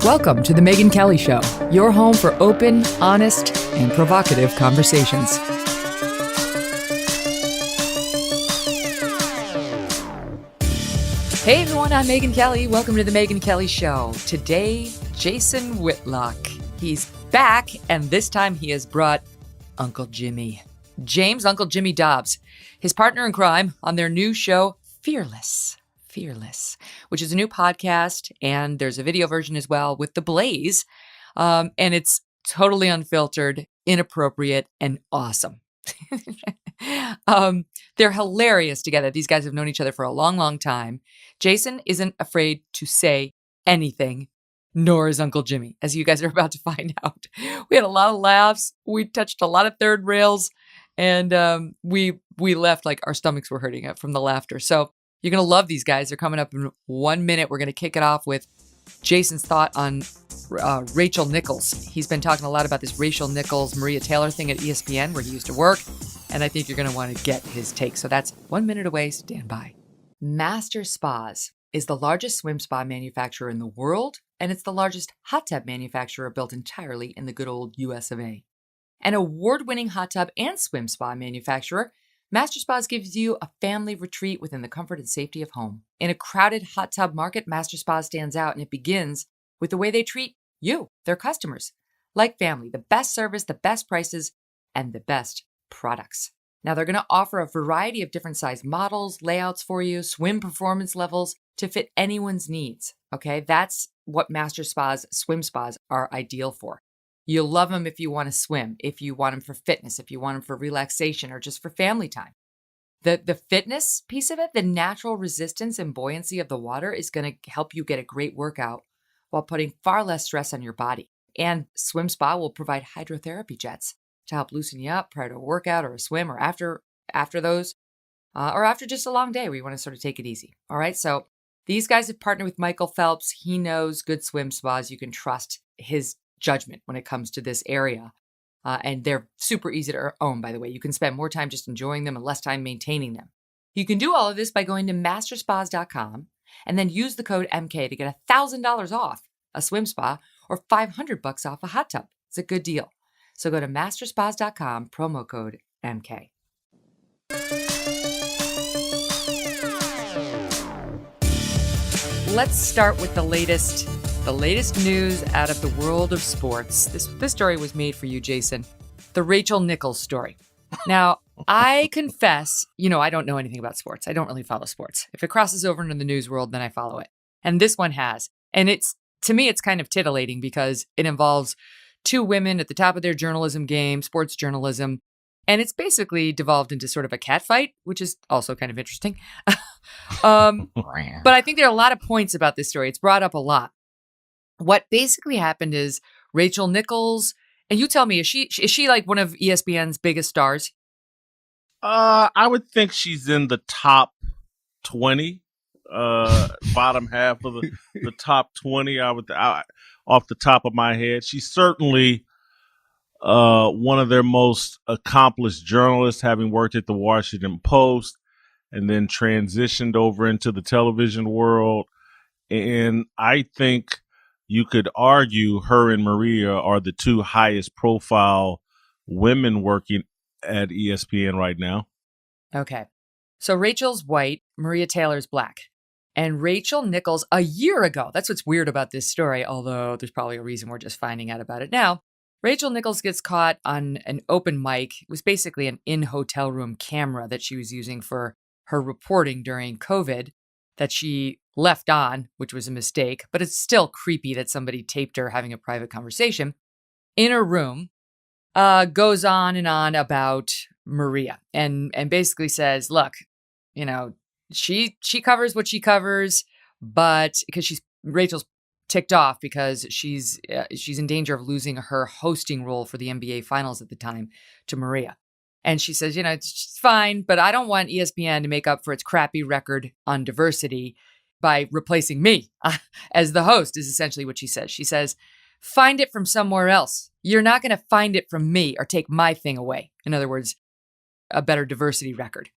Welcome to the Megyn Kelly Show, your home for open, honest, and provocative conversations. Hey everyone, I'm Megyn Kelly. Welcome to the Megyn Kelly Show. Today, Jason Whitlock. He's back, and this time he has brought Uncle Jimmy. James Uncle Jimmy Dobbs, his partner in crime on their new show, Fearless, which is a new podcast, and there's a video version as well with The Blaze, and it's totally unfiltered, inappropriate, and awesome. They're hilarious together. These guys have known each other for a long, long time. Jason isn't afraid to say anything, nor is Uncle Jimmy, as you guys are about to find out. We had a lot of laughs. We touched a lot of third rails, and we left like our stomachs were hurting from the laughter. So you're going to love these guys. They're coming up in 1 minute. We're going to kick it off with Jason's thought on Rachel Nichols. He's been talking a lot about this Rachel Nichols, Maria Taylor thing at ESPN where he used to work. And I think you're going to want to get his take. So that's 1 minute away. Stand by. Master Spas is the largest swim spa manufacturer in the world. And it's the largest hot tub manufacturer built entirely in the good old US of A. An award-winning hot tub and swim spa manufacturer, Master Spas gives you a family retreat within the comfort and safety of home. In a crowded hot tub market, Master Spas stands out, and it begins with the way they treat you, their customers. Like family, the best service, the best prices, and the best products. Now, they're going to offer a variety of different size models, layouts for you, swim performance levels to fit anyone's needs. Okay, that's what Master Spas, swim spas are ideal for. You'll love them if you want to swim, if you want them for fitness, if you want them for relaxation, or just for family time. The fitness piece of it, the natural resistance and buoyancy of the water is going to help you get a great workout while putting far less stress on your body. And Swim Spa will provide hydrotherapy jets to help loosen you up prior to a workout or a swim or after those, or after just a long day where you want to sort of take it easy. All right, so these guys have partnered with Michael Phelps. He knows good swim spas. You can trust his judgment when it comes to this area. And they're super easy to own, by the way. You can spend more time just enjoying them and less time maintaining them. You can do all of this by going to masterspas.com and then use the code MK to get $1,000 off a swim spa or $500 off a hot tub. It's a good deal. So go to masterspas.com, promo code MK. Let's start with the latest news out of the world of sports. This story was made for you, Jason. The Rachel Nichols story. Now, I confess, I don't know anything about sports. I don't really follow sports. If it crosses over into the news world, then I follow it. And this one has. And to me, it's kind of titillating because it involves two women at the top of their journalism game, sports journalism. And it's basically devolved into sort of a catfight, which is also kind of interesting. But I think there are a lot of points about this story. It's brought up a lot. What basically happened is Rachel Nichols, and you tell me, is she like one of ESPN's biggest stars? I would think she's in the top 20, bottom half of the top 20. Off the top of my head, she's certainly one of their most accomplished journalists, having worked at the Washington Post and then transitioned over into the television world. And I think you could argue her and Maria are the two highest profile women working at ESPN right now. Okay. So Rachel's white, Maria Taylor's black. And Rachel Nichols, a year ago, that's what's weird about this story, although there's probably a reason we're just finding out about it now. Rachel Nichols gets caught on an open mic. It was basically an in-hotel room camera that she was using for her reporting during COVID that she left on, which was a mistake, but it's still creepy that somebody taped her having a private conversation in a room, goes on and on about Maria and basically says, look, she covers what she covers, but because Rachel's ticked off because she's in danger of losing her hosting role for the NBA Finals at the time to Maria. And she says, it's fine, but I don't want ESPN to make up for its crappy record on diversity by replacing me as the host, is essentially what she says. She says, find it from somewhere else. You're not going to find it from me or take my thing away. In other words, a better diversity record.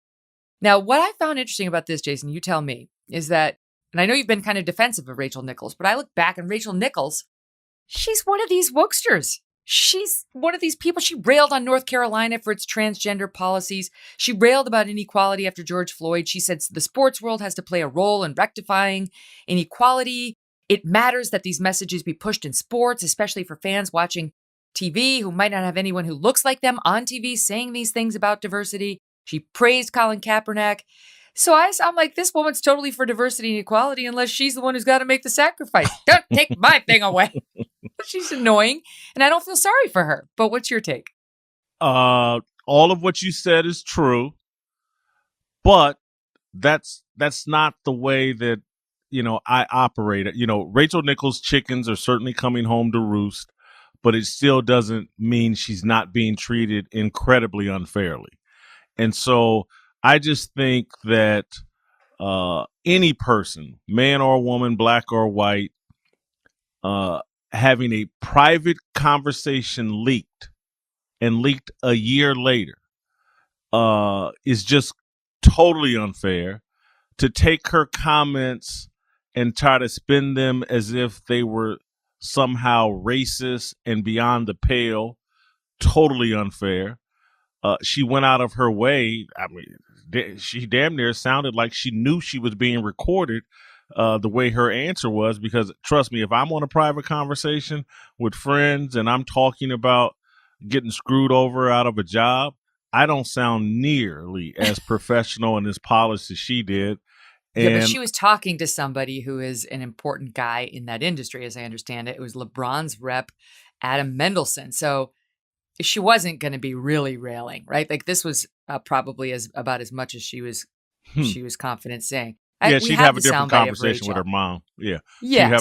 Now, what I found interesting about this, Jason, you tell me, is that, and I know you've been kind of defensive of Rachel Nichols, but I look back and Rachel Nichols She's one of these wokesters. She's one of these people. She railed on North Carolina for its transgender policies. She railed about inequality after George Floyd. She said the sports world has to play a role in rectifying inequality. It matters that these messages be pushed in sports, especially for fans watching TV who might not have anyone who looks like them on TV saying these things about diversity. She praised Colin Kaepernick. So I'm like, this woman's totally for diversity and equality unless she's the one who's got to make the sacrifice. Don't take my thing away. She's annoying, and I don't feel sorry for her. But what's your take? All of what you said is true, but that's not the way that, I operate. Rachel Nichols' chickens are certainly coming home to roost, but it still doesn't mean she's not being treated incredibly unfairly. And so I just think that any person, man or woman, black or white, having a private conversation leaked a year later is just totally unfair. To take her comments and try to spin them as if they were somehow racist and beyond the pale, totally unfair. She went out of her way. I mean, she damn near sounded like she knew she was being recorded, the way her answer was, because trust me, if I'm on a private conversation with friends and I'm talking about getting screwed over out of a job, I don't sound nearly as professional and as polished as she did. Yeah, but she was talking to somebody who is an important guy in that industry, as I understand it. It was LeBron's rep, Adam Mendelson. So she wasn't going to be really railing, right? Like this was probably about as much as she was confident saying. Yeah, she'd have a different conversation with her mom. Yeah,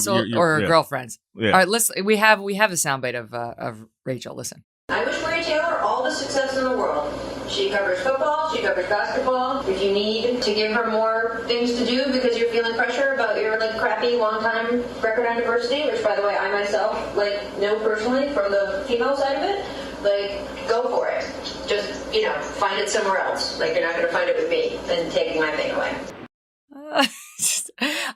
or her girlfriends. Yeah. All right, listen. We have a soundbite of Rachel. Listen. I wish Mary Taylor all the success in the world. She covers football, she covers basketball. If you need to give her more things to do because you're feeling pressure about your crappy long-time record on diversity, which by the way I myself know personally from the female side of it, go for it. Just find it somewhere else. You're not going to find it with me and taking my thing away.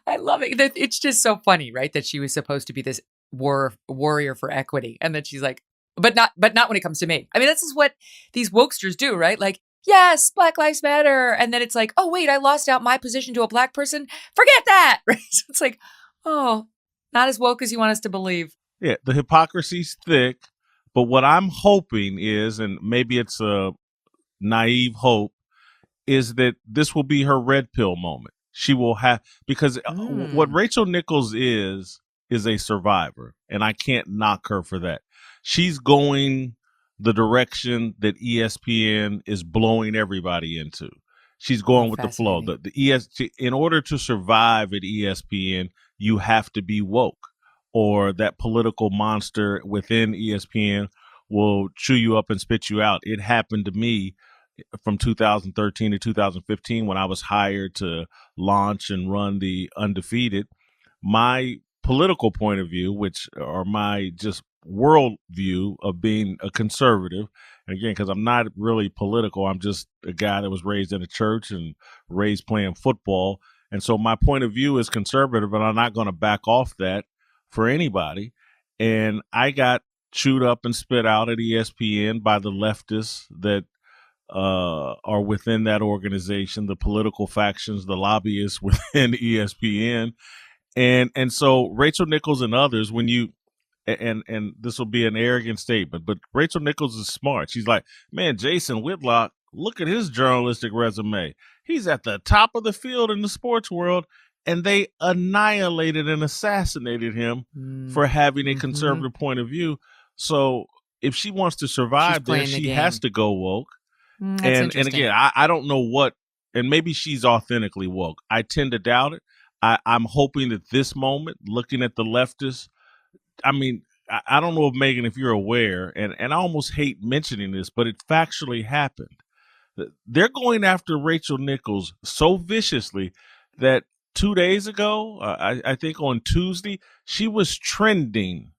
I love it. It's just so funny, right? That she was supposed to be this warrior for equity, and that she's like, but not when it comes to me. I mean, this is what these wokesters do, right? Yes, Black Lives Matter, and then it's like, oh wait, I lost out my position to a black person. Forget that. Right? So it's like, oh, not as woke as you want us to believe. Yeah, the hypocrisy's thick. But what I'm hoping is, and maybe it's a naive hope, is that this will be her red pill moment. She will have, because what Rachel Nichols is a survivor, and I can't knock her for that. She's going the direction that ESPN is blowing everybody into. She's going with the flow. In order to survive at ESPN, you have to be woke, or that political monster within ESPN will chew you up and spit you out. It happened to me from 2013 to 2015 when I was hired to launch and run the Undefeated. My political point of view, or my just world view of being a conservative, and again, because I'm not really political, I'm just a guy that was raised in a church and raised playing football. And so my point of view is conservative, and I'm not going to back off that for anybody. And I got chewed up and spit out at ESPN by the leftists that are within that organization, the political factions, the lobbyists within ESPN. And so Rachel Nichols and others, when you, and this will be an arrogant statement, but Rachel Nichols is smart. She's like, man, Jason Whitlock, look at his journalistic resume. He's at the top of the field in the sports world, and they annihilated and assassinated him for having a conservative point of view. So if she wants to survive there, she has to go woke. And again, I don't know what, and maybe she's authentically woke. I tend to doubt it. I'm hoping that this moment, looking at the leftists, I mean, I don't know if Megyn, if you're aware, and I almost hate mentioning this, but it factually happened. They're going after Rachel Nichols so viciously that 2 days ago, I think on Tuesday, she was trending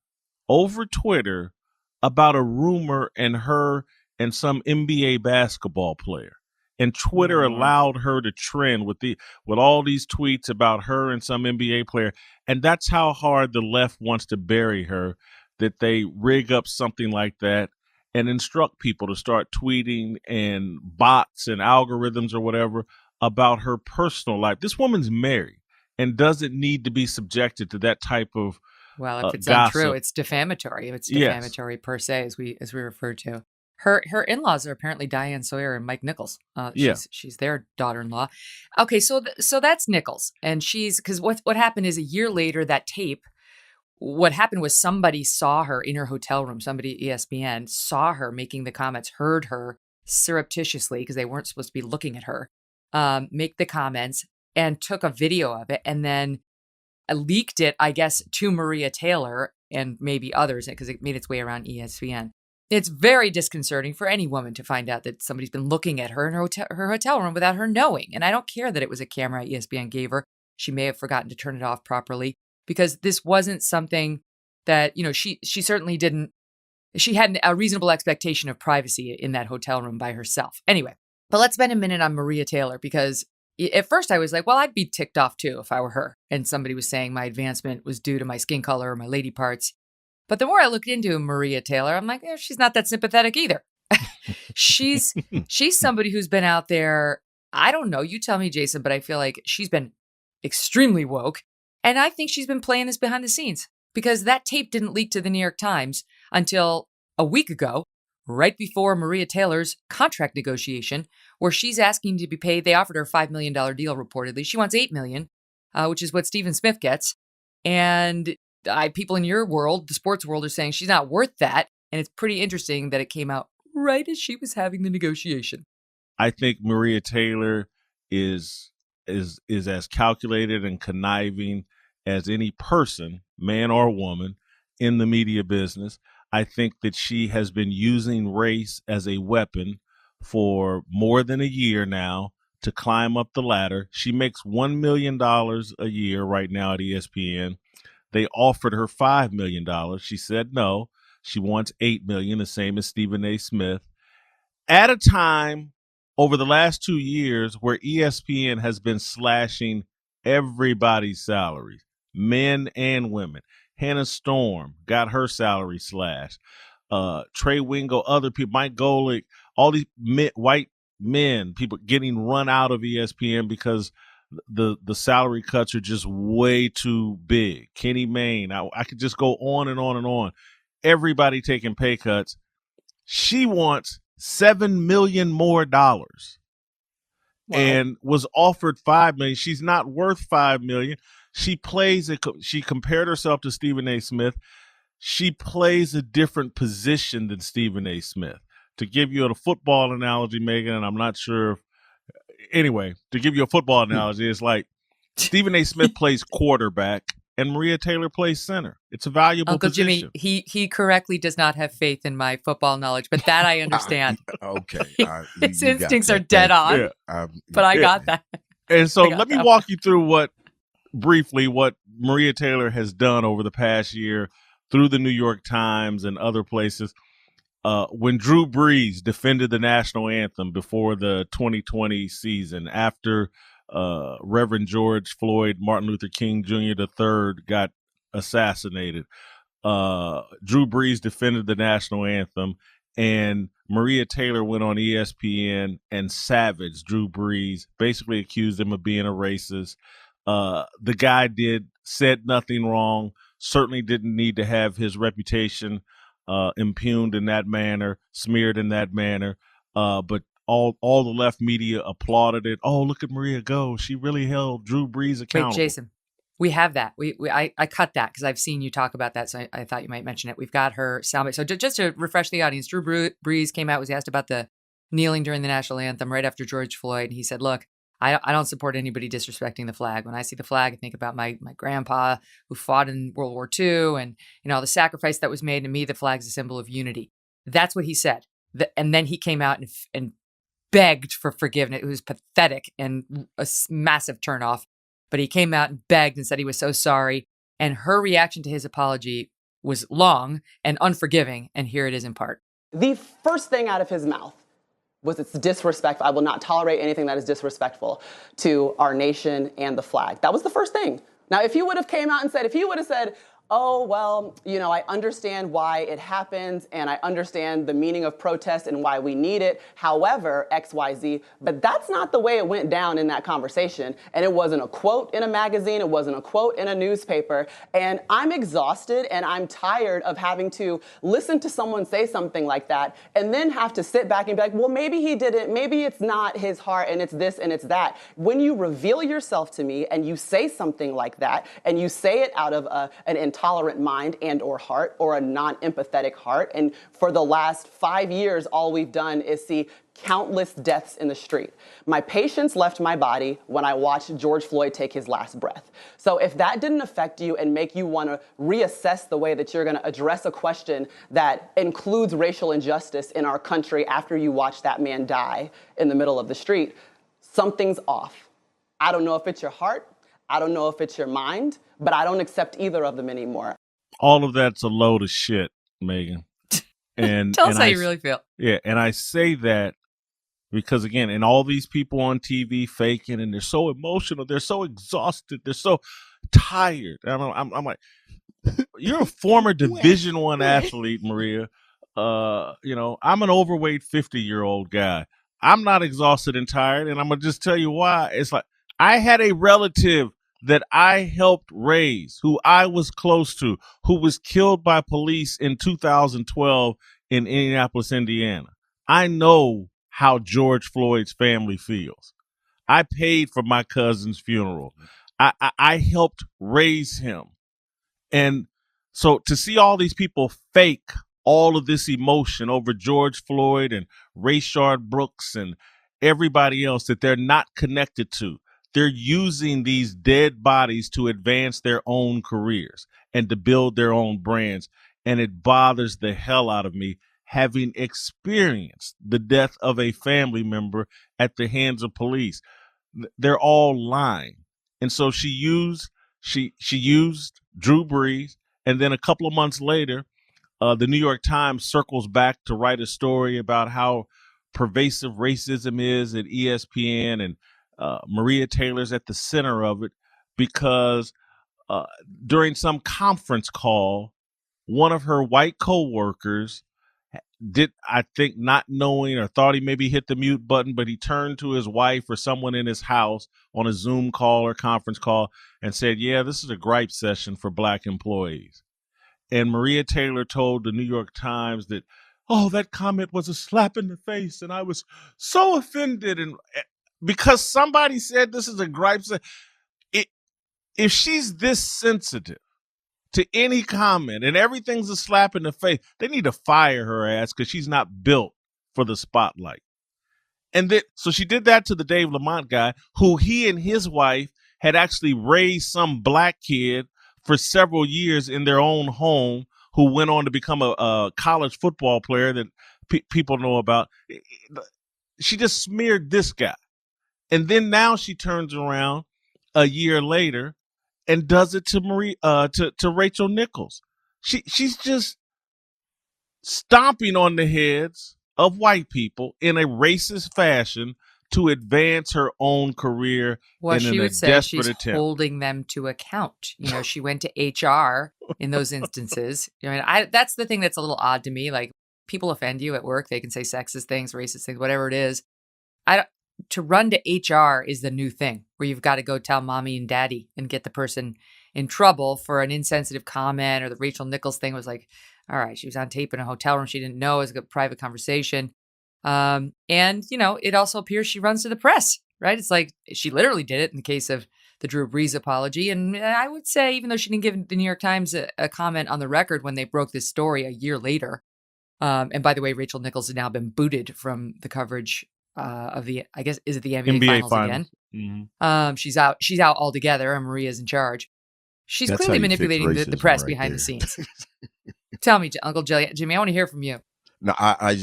over Twitter about a rumor and her and some NBA basketball player. And Twitter allowed her to trend with all these tweets about her and some NBA player. And that's how hard the left wants to bury her. that they rig up something like that and instruct people to start tweeting and bots and algorithms or whatever about her personal life. This woman's married and doesn't need to be subjected to that type of Well, if it's gossip. untrue, it's defamatory. If it's Yes. defamatory per se, as we refer to. Her in-laws are apparently Diane Sawyer and Mike Nichols. She's their daughter-in-law. Okay, so that's Nichols, and because what happened is a year later, that tape. What happened was somebody saw her in her hotel room. Somebody at ESPN saw her making the comments, heard her surreptitiously because they weren't supposed to be looking at her, make the comments, and took a video of it, and then leaked it, I guess, to Maria Taylor and maybe others because it made its way around ESPN. It's very disconcerting for any woman to find out that somebody's been looking at her in her hotel room without her knowing. And I don't care that it was a camera ESPN gave her. She may have forgotten to turn it off properly because this wasn't something that, she certainly didn't. She had a reasonable expectation of privacy in that hotel room by herself. Anyway, but let's spend a minute on Maria Taylor because at first I was like, well, I'd be ticked off too if I were her and somebody was saying my advancement was due to my skin color or my lady parts. But the more I looked into Maria Taylor, I'm like, she's not that sympathetic either. She's somebody who's been out there. I don't know. You tell me, Jason, but I feel like she's been extremely woke. And I think she's been playing this behind the scenes because that tape didn't leak to the New York Times until a week ago, right before Maria Taylor's contract negotiation, where she's asking to be paid. They offered her a $5 million deal reportedly. She wants $8 million, which is what Stephen Smith gets. And people in your world, the sports world, are saying she's not worth that. And it's pretty interesting that it came out right as she was having the negotiation. I think Maria Taylor is as calculated and conniving as any person, man or woman, in the media business. I think that she has been using race as a weapon for more than a year now to climb up the ladder. She makes $1 million a year right now at ESPN. They offered her $5 million. She said no. She wants $8 million, the same as Stephen A. Smith. At a time over the last 2 years where ESPN has been slashing everybody's salaries, men and women. Hannah Storm got her salary slashed. Trey Wingo, other people, Mike Golick, all these white men, people getting run out of ESPN because the salary cuts are just way too big. Kenny Mayne, I could just go on and on and on. Everybody taking pay cuts. She wants $7 million more dollars. Wow. And was offered $5 million. She's not worth $5 million. She compared herself to Stephen A. Smith. She plays a different position than Stephen A. Smith. To give you a football analogy, Megyn, and I'm not sure if, anyway, to give you a football analogy, it's like Stephen A. Smith plays quarterback and Maria Taylor plays center. It's a valuable Uncle position. Jimmy, he correctly does not have faith in my football knowledge, but that I understand. Okay. His instincts are dead on, but I got that. And so let me walk you through what Maria Taylor has done over the past year through the New York Times and other places. When Drew Brees defended the national anthem before the 2020 season, after Reverend George Floyd Martin Luther King Jr. III got assassinated, Drew Brees defended the national anthem, and Maria Taylor went on ESPN and savaged Drew Brees, basically accused him of being a racist. The guy said nothing wrong, certainly didn't need to have his reputation impugned in that manner, smeared in that manner. But all the left media applauded it. Oh, look at Maria go. She really held Drew Brees accountable. Wait, Jason, we have that. I cut that because I've seen you talk about that, so I thought you might mention it. We've got her soundbite. So just to refresh the audience, Drew Brees came out, was asked about the kneeling during the national anthem right after George Floyd. And he said, look, I don't support anybody disrespecting the flag. When I see the flag, I think about my grandpa who fought in World War II and, the sacrifice that was made. To me, the flag's a symbol of unity. That's what he said. And then he came out and begged for forgiveness. It was pathetic and a massive turnoff. But he came out and begged and said he was so sorry. And her reaction to his apology was long and unforgiving. And here it is in part. The first thing out of his mouth was it's disrespectful. I will not tolerate anything that is disrespectful to our nation and the flag. That was the first thing. Now, if he would have came out and said, oh, well, I understand why it happens and I understand the meaning of protest and why we need it. However, XYZ, but that's not the way it went down in that conversation. And it wasn't a quote in a magazine. It wasn't a quote in a newspaper. And I'm exhausted and I'm tired of having to listen to someone say something like that and then have to sit back and be like, well, maybe he didn't. Maybe it's not his heart and it's this and it's that. When you reveal yourself to me and you say something like that and you say it out of an intolerant mind and or heart or a non-empathetic heart. And for the last 5 years, all we've done is see countless deaths in the street. My patience left my body when I watched George Floyd take his last breath. So if that didn't affect you and make you want to reassess the way that you're going to address a question that includes racial injustice in our country after you watch that man die in the middle of the street, something's off. I don't know if it's your heart. I don't know if it's your mind, but I don't accept either of them anymore. All of that's a load of shit, Megyn. And tell us how you really feel. Yeah, and I say that because, again, and all these people on TV faking, and they're so emotional, they're so exhausted, they're so tired. I'm like, you're a former Division I athlete, Maria. I'm an overweight 50-year-old guy. I'm not exhausted and tired, and I'm gonna just tell you why. It's like I had a relative that I helped raise, who I was close to, who was killed by police in 2012 in Indianapolis, Indiana. I know how George Floyd's family feels. I paid for my cousin's funeral. I helped raise him. And so to see all these people fake all of this emotion over George Floyd and Rayshard Brooks and everybody else that they're not connected to, they're using these dead bodies to advance their own careers and to build their own brands. And it bothers the hell out of me, having experienced the death of a family member at the hands of police. They're all lying. And so she used Drew Brees. And then a couple of months later, the New York Times circles back to write a story about how pervasive racism is at ESPN, and Maria Taylor's at the center of it because during some conference call, one of her white coworkers did, I think, not knowing or thought he maybe hit the mute button, but he turned to his wife or someone in his house on a Zoom call or conference call and said, yeah, this is a gripe session for black employees. And Maria Taylor told the New York Times that, oh, that comment was a slap in the face, and I was so offended. And because somebody said this is a gripe session, if she's this sensitive to any comment and everything's a slap in the face, they need to fire her ass because she's not built for the spotlight. And so she did that to the Dave Lamont guy, who he and his wife had actually raised some black kid for several years in their own home, who went on to become a college football player that people know about. She just smeared this guy. And then now she turns around a year later and does it to Rachel Nichols. She's just stomping on the heads of white people in a racist fashion to advance her own career. Well, she would say she's attempt. Holding them to account. She went to HR in those instances. That's the thing that's a little odd to me. Like, people offend you at work. They can say sexist things, racist things, whatever it is. To run to HR is the new thing, where you've got to go tell mommy and daddy and get the person in trouble for an insensitive comment. Or the Rachel Nichols thing was like, all right, she was on tape in a hotel room. She didn't know. It was a private conversation. And, it also appears she runs to the press, right? It's like she literally did it in the case of the Drew Brees apology. And I would say, even though she didn't give the New York Times a comment on the record when they broke this story a year later. And by the way, Rachel Nichols has now been booted from the coverage of the, I guess, is it the NBA finals again? Mm-hmm. She's out altogether, and Maria's in charge. She's That's clearly manipulating the press right behind the scenes. Tell me, Uncle Jimmy, I want to hear from you. No, I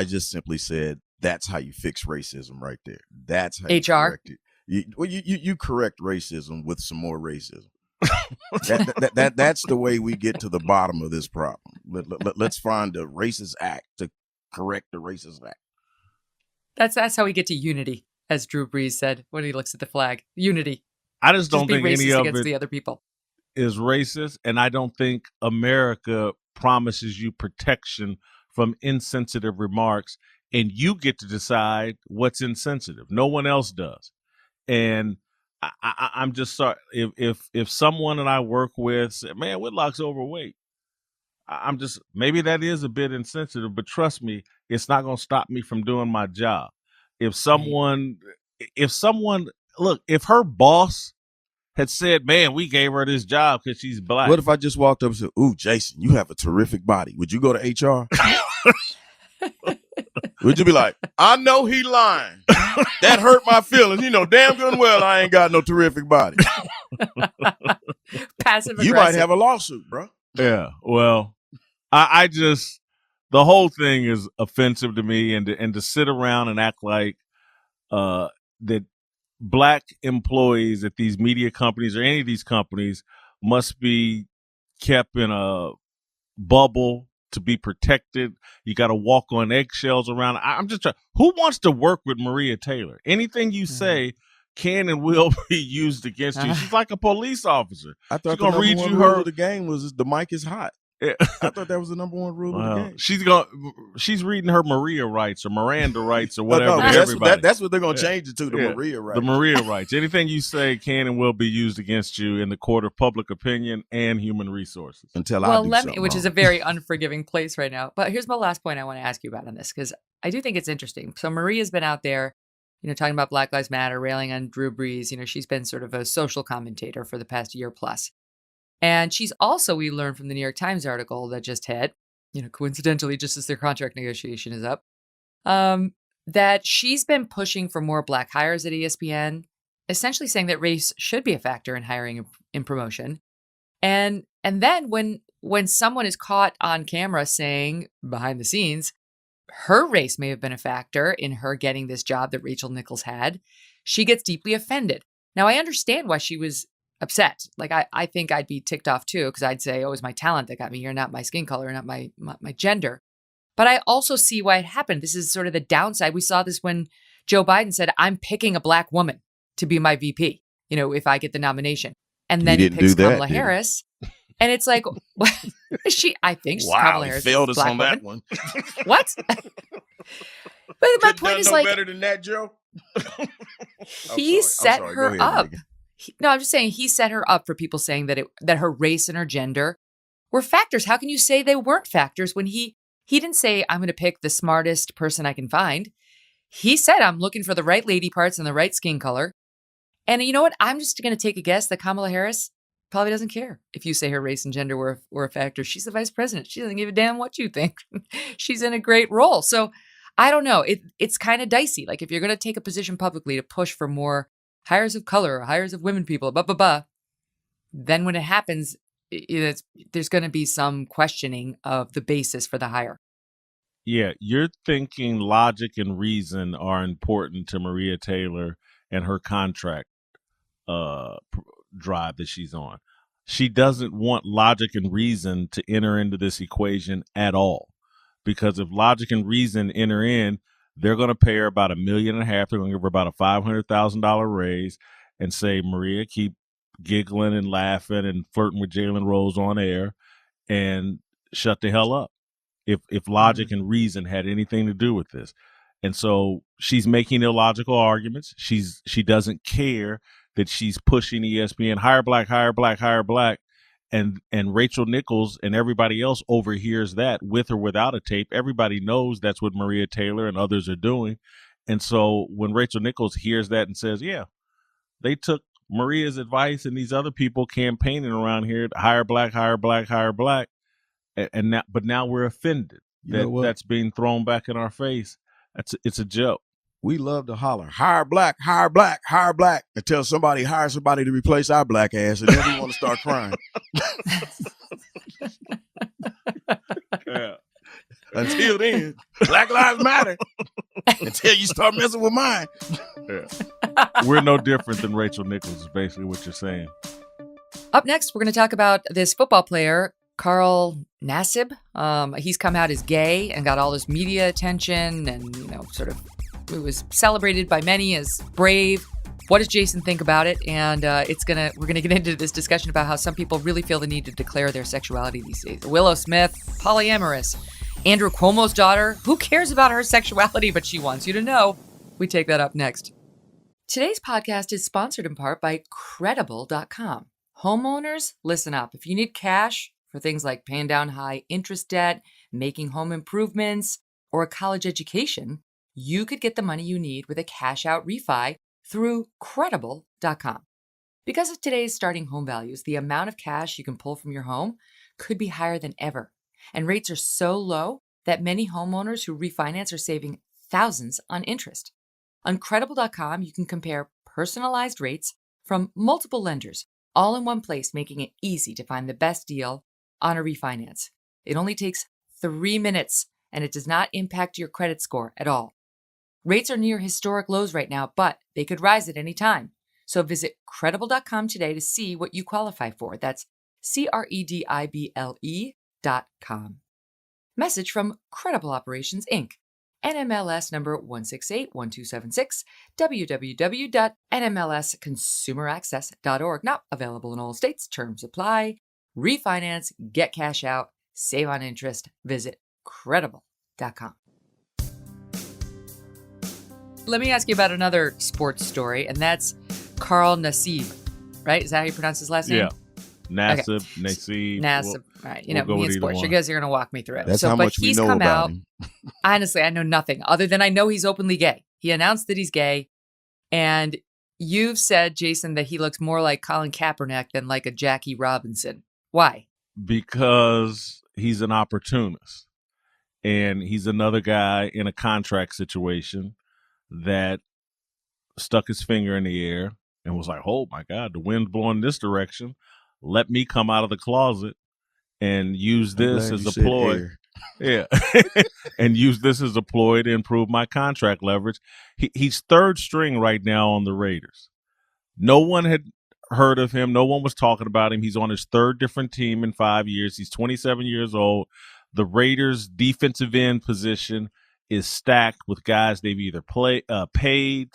just simply said that's how you fix racism right there. That's how you HR. correct it. You correct racism with some more racism. That's the way we get to the bottom of this problem. Let's find a racist act to correct the racist act. That's how we get to unity, as Drew Brees said when he looks at the flag. Unity. I just don't think any of against it. The other people. is racist, and I don't think America promises you protection from insensitive remarks, and you get to decide what's insensitive. No one else does. And I'm just sorry if someone that I work with said, "Man, Whitlock's overweight," I'm just, maybe that is a bit insensitive, but trust me, it's not going to stop me from doing my job. If someone, look, if her boss had said, "Man, we gave her this job because she's black." What if I just walked up and said, "Ooh, Jason, you have a terrific body"? Would you go to HR? Would you be like, "I know he lying. That hurt my feelings. You know damn good and well I ain't got no terrific body." Passive aggressive. You might have a lawsuit, bro. Yeah, well, I just, the whole thing is offensive to me, and to sit around and act like that black employees at these media companies or any of these companies must be kept in a bubble to be protected. You got to walk on eggshells around. I'm just trying. Who wants to work with Maria Taylor? Anything you say can and will be used against you. She's like a police officer. I thought she's the gonna read number you one rule her of the game was the mic is hot. Yeah. I thought that was the number one rule of the game. She's reading her Maria rights or Miranda rights or whatever. No, to everybody. that's what they're going to change it to, the Maria rights. The Maria rights. Anything you say can and will be used against you in the court of public opinion and human resources. Until I do something which wrong. is a very unforgiving place right now. But here's my last point I want to ask you about on this, because I do think it's interesting. So Maria's been out there, talking about Black Lives Matter, railing on Drew Brees. She's been sort of a social commentator for the past year plus. And she's also, we learned from the New York Times article that just hit, coincidentally, just as their contract negotiation is up, that she's been pushing for more black hires at ESPN, essentially saying that race should be a factor in hiring and promotion. And then when someone is caught on camera saying behind the scenes, her race may have been a factor in her getting this job that Rachel Nichols had, she gets deeply offended. Now, I understand why she was upset. Like, I think I'd be ticked off too, because I'd say, "Oh, it was my talent that got me here, not my skin color, not my gender." But I also see why it happened. This is sort of the downside. We saw this when Joe Biden said, "I'm picking a black woman to be my VP, if I get the nomination." And then he picks Kamala Harris. And it's like, I think Kamala Harris failed us on woman. that one. What? But my point is, like, better than that, Joe. He set her up. No, I'm just saying he set her up for people saying that her race and her gender were factors. How can you say they weren't factors when he didn't say, "I'm going to pick the smartest person I can find"? He said, "I'm looking for the right lady parts and the right skin color." And you know what? I'm just going to take a guess that Kamala Harris probably doesn't care if you say her race and gender were a factor. She's the vice president. She doesn't give a damn what you think. She's in a great role. So I don't know. It's kind of dicey. Like, if you're going to take a position publicly to push for more hires of color, or hires of women people, then when it happens, there's going to be some questioning of the basis for the hire. Yeah, you're thinking logic and reason are important to Maria Taylor and her contract drive that she's on. She doesn't want logic and reason to enter into this equation at all, because if logic and reason enter in, they're going to pay her about $1.5 million. They're going to give her about a $500,000 raise and say, "Maria, keep giggling and laughing and flirting with Jalen Rose on air and shut the hell up." If logic and reason had anything to do with this. And so she's making illogical arguments. She doesn't care that she's pushing ESPN, hire black, hire black, hire black. And Rachel Nichols and everybody else overhears that with or without a tape. Everybody knows that's what Maria Taylor and others are doing. And so when Rachel Nichols hears that and says, "Yeah, they took Maria's advice and these other people campaigning around here to hire black, hire black, hire black," but now we're offended that's being thrown back in our face. It's a joke. We love to holler, "Hire black, hire black, hire black," until somebody hires somebody to replace our black ass, and then we want to start crying. Yeah. Until then, Black Lives Matter. Until you start messing with mine. Yeah. We're no different than Rachel Nichols, is basically what you're saying. Up next, we're going to talk about this football player, Carl Nassib. He's come out as gay and got all this media attention, and sort of it was celebrated by many as brave. What does Jason think about it? And we're gonna get into this discussion about how some people really feel the need to declare their sexuality these days. Willow Smith, polyamorous. Andrew Cuomo's daughter, who cares about her sexuality, but she wants you to know. We take that up next. Today's podcast is sponsored in part by Credible.com. Homeowners, listen up. If you need cash for things like paying down high interest debt, making home improvements, or a college education, you could get the money you need with a cash out refi through Credible.com. Because of today's starting home values, the amount of cash you can pull from your home could be higher than ever. And rates are so low that many homeowners who refinance are saving thousands on interest. On Credible.com, you can compare personalized rates from multiple lenders, all in one place, making it easy to find the best deal on a refinance. It only takes 3 minutes, and it does not impact your credit score at all. Rates are near historic lows right now, but they could rise at any time. So visit Credible.com today to see what you qualify for. That's Credible.com. Message from Credible Operations, Inc. NMLS number 1681276, www.nmlsconsumeraccess.org. Not available in all states. Terms apply. Refinance, get cash out, save on interest. Visit Credible.com. Let me ask you about another sports story, and that's Carl Nassib, right? Is that how you pronounce his last name? Yeah. Nassib, Nassib. Nassib. All right. You know, we'll me and sports. You guys are going to walk me through it. That's how much we know about him. Honestly, I know nothing other than I know he's openly gay. He announced that he's gay. And you've said, Jason, that he looks more like Colin Kaepernick than like a Jackie Robinson. Why? Because he's an opportunist. And he's another guy in a contract situation that stuck his finger in the air and was like, oh, my God, the wind's blowing this direction. Let me come out of the closet and use this as a ploy. Yeah. And use this as a ploy to improve my contract leverage. He's third string right now on the Raiders. No one had heard of him. No one was talking about him. He's on his third different team in 5 years. He's 27 years old. The Raiders' defensive end position is stacked with guys they've either paid,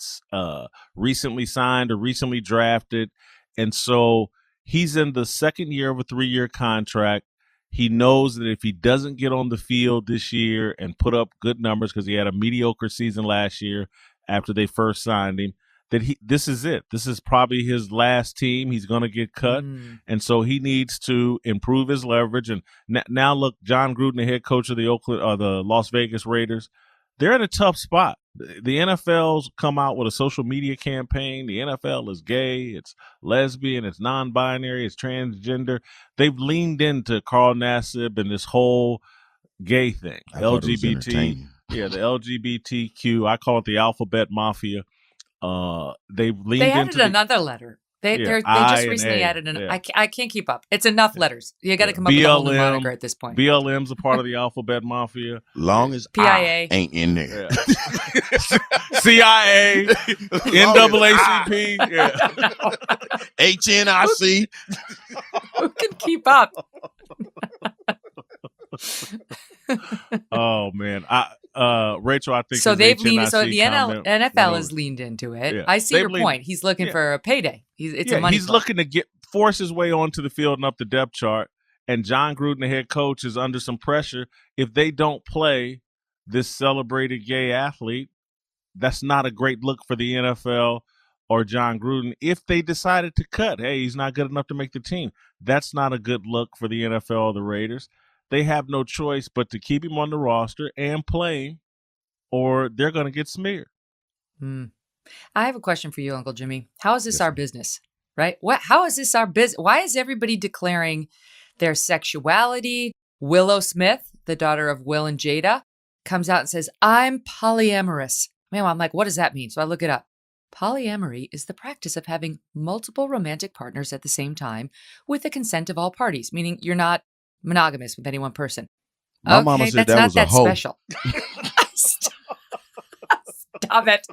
recently signed, or recently drafted. And so he's in the second year of a 3-year contract. He knows that if he doesn't get on the field this year and put up good numbers, because he had a mediocre season last year after they first signed him, that this is it. This is probably his last team. He's going to get cut. And so he needs to improve his leverage. And now look, John Gruden, the head coach of the Las Vegas Raiders, they're in a tough spot. The NFL's come out with a social media campaign. The NFL is gay, it's lesbian, it's non-binary, it's transgender. They've leaned into Carl Nassib and this whole gay thing. LGBT. Yeah, the LGBTQ. I call it the alphabet mafia. They added another letter. They just recently added an. Yeah. I can't keep up. It's enough letters. You got to come up with a whole new moniker at this point. BLM's a part of the alphabet mafia. Long as PIA I ain't in there. Yeah. CIA, NAACP, HNIC. Who can keep up? Oh man, Rachel, I think so. They've leaned. So the NFL has leaned into it. Yeah. I see your point. He's looking for a payday. It's a money. He's looking to force his way onto the field and up the depth chart. And John Gruden, the head coach, is under some pressure. If they don't play this celebrated gay athlete, that's not a great look for the NFL or John Gruden. If they decided to cut, hey, he's not good enough to make the team, that's not a good look for the NFL or the Raiders. They have no choice but to keep him on the roster and play him, or they're going to get smeared. I have a question for you, Uncle Jimmy. How is this our business, right? How is this our business? Why is everybody declaring their sexuality? Willow Smith, the daughter of Will and Jada, comes out and says, I'm polyamorous. Man, I'm like, what does that mean? So I look it up. Polyamory is the practice of having multiple romantic partners at the same time with the consent of all parties, meaning you're not monogamous with any one person. My mama said that was a hoe. Special. Stop it.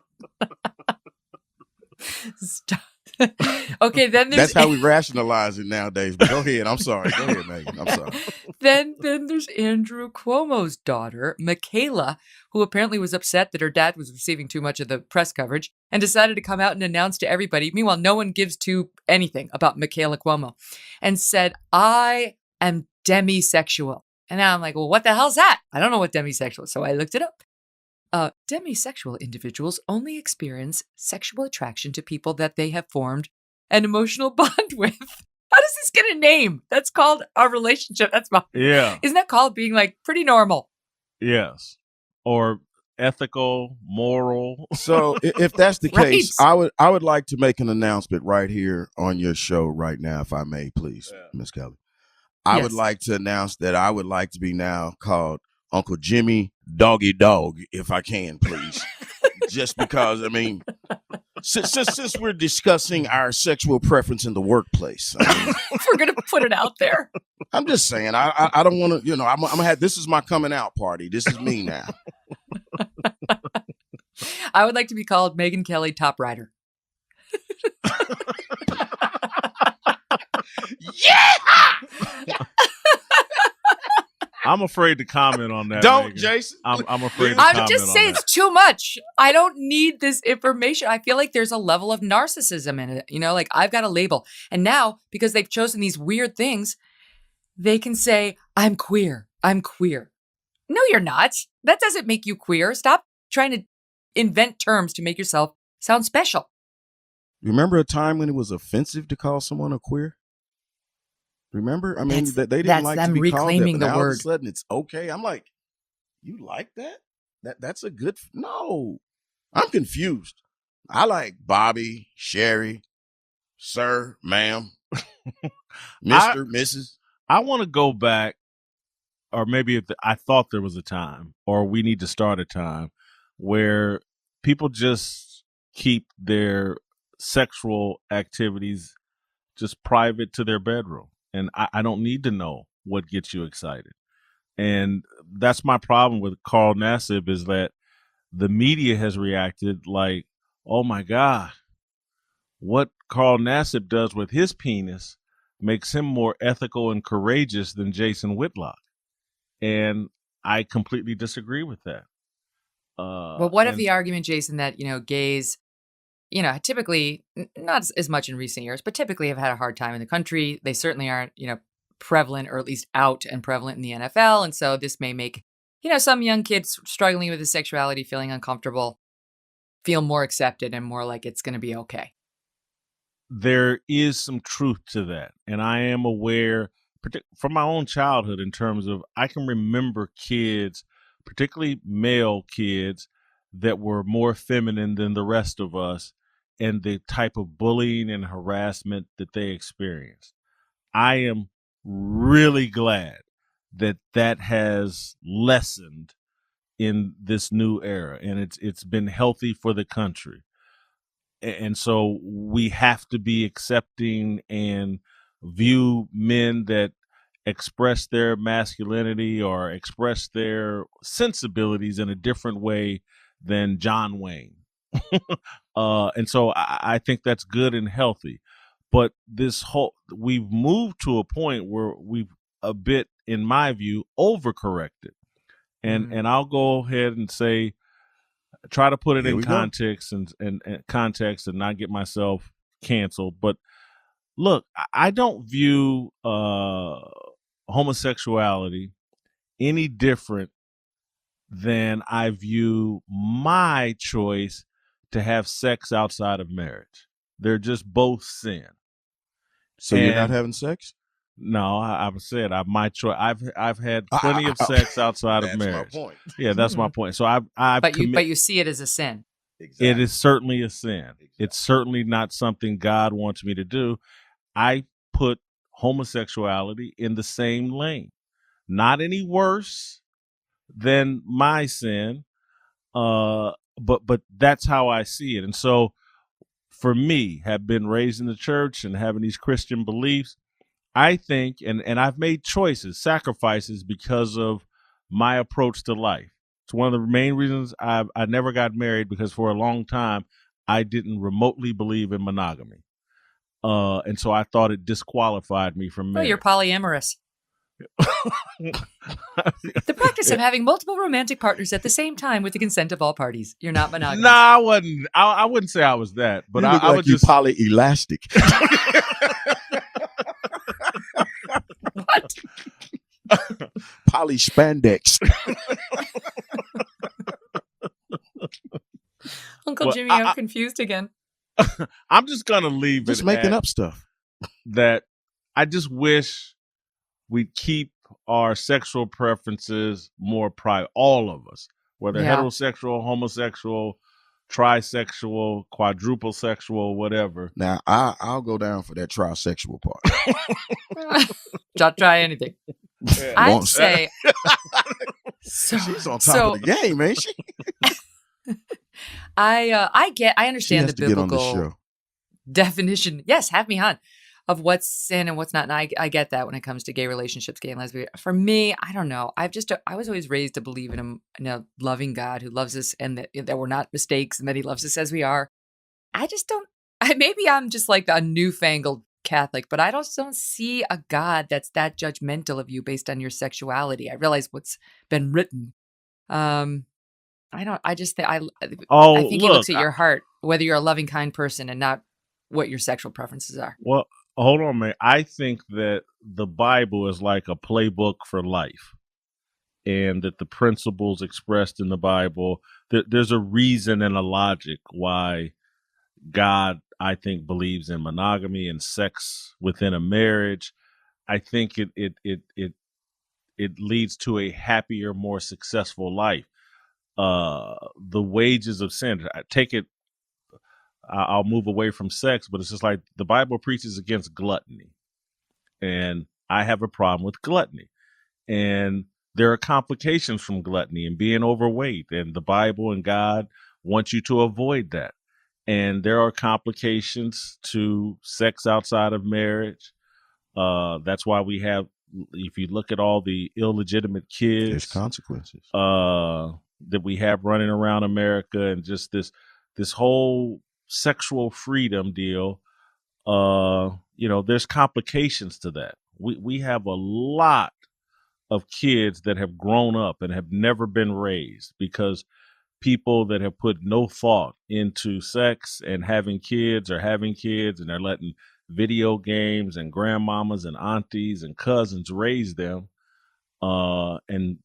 Okay, then there's That's how we rationalize it nowadays. But go ahead. I'm sorry. Go ahead, Megyn. I'm sorry. then there's Andrew Cuomo's daughter, Michaela, who apparently was upset that her dad was receiving too much of the press coverage and decided to come out and announce to everybody. Meanwhile, no one gives to anything about Michaela Cuomo, and said, "I am demisexual." And now I'm like, well, what the hell's that? I don't know what demisexual is, so I looked it up. Demisexual individuals only experience sexual attraction to people that they have formed an emotional bond with. How does this get a name? That's called a relationship. Yeah. Isn't that called being like pretty normal? Yes. Or ethical, moral. So if that's the Right. case, I would like to make an announcement right here on your show right now, if I may, please, Miss Kelly. I would Yes. like to announce that I would like to be now called Uncle Jimmy Doggy Dog, if I can, please. Just because, I mean, since we're discussing our sexual preference in the workplace, I mean, We're going to put it out there. I'm just saying, I don't want to, I'm gonna have, this is my coming out party. This is me now. I would like to be called Megyn Kelly Top Rider. I'm afraid to comment on that. Don't, Megyn. Jason. I'm afraid to I'm comment just on saying that. it's too much. I don't need this information. I feel like there's a level of narcissism in it. Like I've got a label. And now, because they've chosen these weird things, they can say, I'm queer. I'm queer. No, you're not. That doesn't make you queer. Stop trying to invent terms to make yourself sound special. Remember a time when it was offensive to call someone a queer? Remember? I mean, that they didn't that's like them to be called that, reclaiming but the now all of a word. sudden it's okay. I'm like, you like that? That's a good. No, I'm confused. I like Bobby, Sherry, sir, ma'am, Mr., Mrs. I want to go back, or maybe I thought there was a time, or we need to start a time where people just keep their sexual activities just private to their bedroom. And I don't need to know what gets you excited. And that's my problem with Carl Nassib, is that the media has reacted like, oh my God, what Carl Nassib does with his penis makes him more ethical and courageous than Jason Whitlock. And I completely disagree with that. Well, what if the argument, Jason, that, gays, typically, not as much in recent years, but typically have had a hard time in the country. They certainly aren't, prevalent, or at least out and prevalent in the NFL. And so this may make, some young kids struggling with his sexuality, feeling uncomfortable, feel more accepted and more like it's going to be okay. There is some truth to that. And I am aware from my own childhood, in terms of, I can remember kids, particularly male kids, that were more feminine than the rest of us, and the type of bullying and harassment that they experienced. I am really glad that has lessened in this new era, and it's been healthy for the country. And so we have to be accepting and view men that express their masculinity or express their sensibilities in a different way than John Wayne. And so I think that's good and healthy. But we've moved to a point where we've a bit, in my view, overcorrected. And I'll go ahead and say, try to put it in context and context and not get myself canceled. But look, I don't view homosexuality any different than I view my choice to have sex outside of marriage. They're just both sin. So you're not having sex? No, I've said my choice. I've had plenty of sex outside of marriage. That's my point. Yeah, that's my point. So but you see it as a sin. Exactly. It is certainly a sin. Exactly. It's certainly not something God wants me to do. I put homosexuality in the same lane, not any worse than my sin, but that's how I see it. And so, for me, have been raised in the church and having these Christian beliefs, I think, and I've made choices, sacrifices, because of my approach to life. It's one of the main reasons I never got married, because for a long time I didn't remotely believe in monogamy. And so I thought it disqualified me from Oh, marriage. you're polyamorous. The practice of having multiple romantic partners at the same time with the consent of all parties. You're not monogamous. Nah, I wasn't. I wouldn't say I was that, but you look I like would you just polyelastic. What? Polyspandex. Uncle Well, Jimmy, I'm confused again. I'm just gonna leave Just it making at up stuff. that. I just wish we'd keep our sexual preferences more private. All of us, whether Yeah. heterosexual, homosexual, trisexual, quadruple sexual, whatever. Now I'll go down for that trisexual part. Don't try anything. Yeah. I'd say. She's on top of the game, ain't she? I She understand has the to get on this biblical show. definition. Yes, have me on, of what's sin and what's not. And I get that when it comes to gay relationships, gay and lesbian. For me, I don't know. I was always raised to believe in a loving God who loves us and that we're not mistakes and that he loves us as we are. I just don't. Maybe I'm just like a newfangled Catholic, but I don't see a God that's that judgmental of you based on your sexuality. I realize what's been written. I don't. I just think I think he looks at your heart, whether you're a loving, kind person, and not what your sexual preferences are. Well, hold on, man. I think that the Bible is like a playbook for life, and that the principles expressed in the Bible, there's a reason and a logic why God, I think, believes in monogamy and sex within a marriage. I think it leads to a happier, more successful life. The wages of sin. I'll move away from sex, but it's just like the Bible preaches against gluttony, and I have a problem with gluttony. And there are complications from gluttony and being overweight, and the Bible and God want you to avoid that. And there are complications to sex outside of marriage. That's why we have, if you look at all the illegitimate kids, There's consequences. That we have running around America, and just this whole sexual freedom deal. There's complications to that. We have a lot of kids that have grown up and have never been raised because people that have put no thought into sex and having kids, and they're letting video games and grandmamas and aunties and cousins raise them, and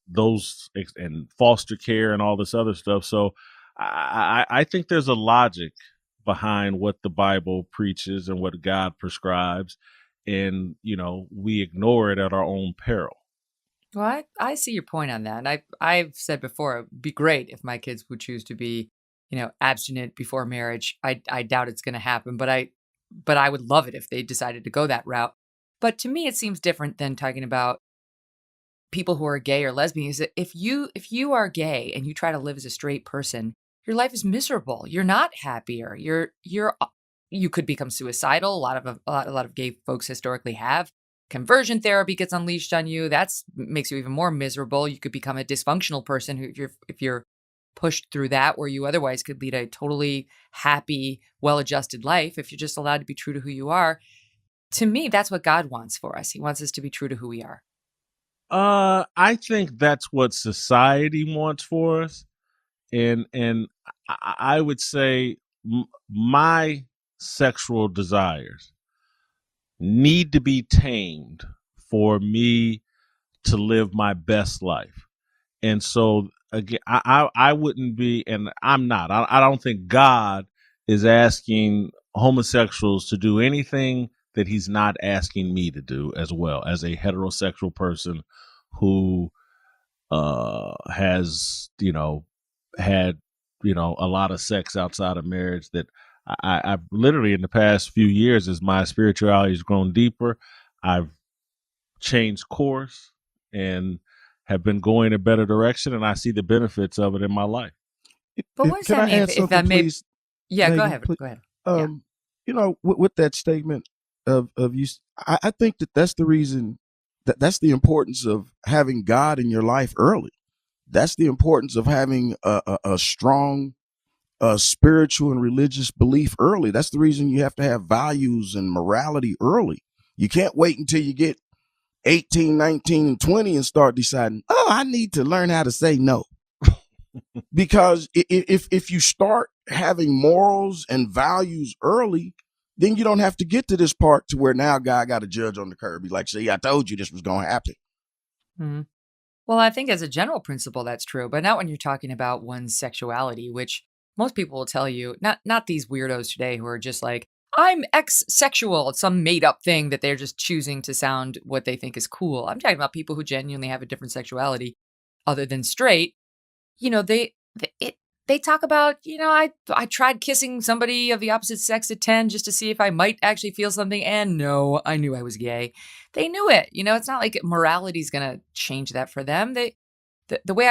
foster care and all this other stuff. So I think there's a logic behind what the Bible preaches and what God prescribes, and we ignore it at our own peril. Well, I see your point on that. And I've said before, it'd be great if my kids would choose to be, abstinent before marriage. I doubt it's going to happen, but I would love it if they decided to go that route. But to me, it seems different than talking about people who are gay or lesbian. Is that if you are gay and you try to live as a straight person, your life is miserable. You're not happier. You could become suicidal. A lot of gay folks historically have. Conversion therapy gets unleashed on you. That makes you even more miserable. You could become a dysfunctional person if you're pushed through that, where you otherwise could lead a totally happy, well-adjusted life if you're just allowed to be true to who you are. To me, that's what God wants for us. He wants us to be true to who we are. I think that's what society wants for us, and I would say my sexual desires need to be tamed for me to live my best life. And so again, I wouldn't be, and I'm not. I don't think God is asking homosexuals to do anything that he's not asking me to do as well, as a heterosexual person who has had a lot of sex outside of marriage. That I've literally, in the past few years, as my spirituality has grown deeper, I've changed course and have been going a better direction, and I see the benefits of it in my life. But what does Can that I mean? add If something, that may, please? yeah, go Megyn, ahead. please? Go ahead. Yeah. With that statement of you, I think that's the reason, that's the importance of having God in your life early. That's the importance of having a strong spiritual and religious belief early. That's the reason you have to have values and morality early. You can't wait until you get 18, 19, and 20 and start deciding, oh, I need to learn how to say no. Because if you start having morals and values early, then you don't have to get to this part to where now God got a judge on the curb. He's like, see, I told you this was going to happen. Mm-hmm. Well, I think as a general principle, that's true, but not when you're talking about one's sexuality, which most people will tell you, not these weirdos today who are just like, I'm ex-sexual. It's some made up thing that they're just choosing to sound what they think is cool. I'm talking about people who genuinely have a different sexuality other than straight. You know, they talk about, I tried kissing somebody of the opposite sex at 10 just to see if I might actually feel something. And no, I knew I was gay. They knew it. It's not like morality is going to change that for them. The way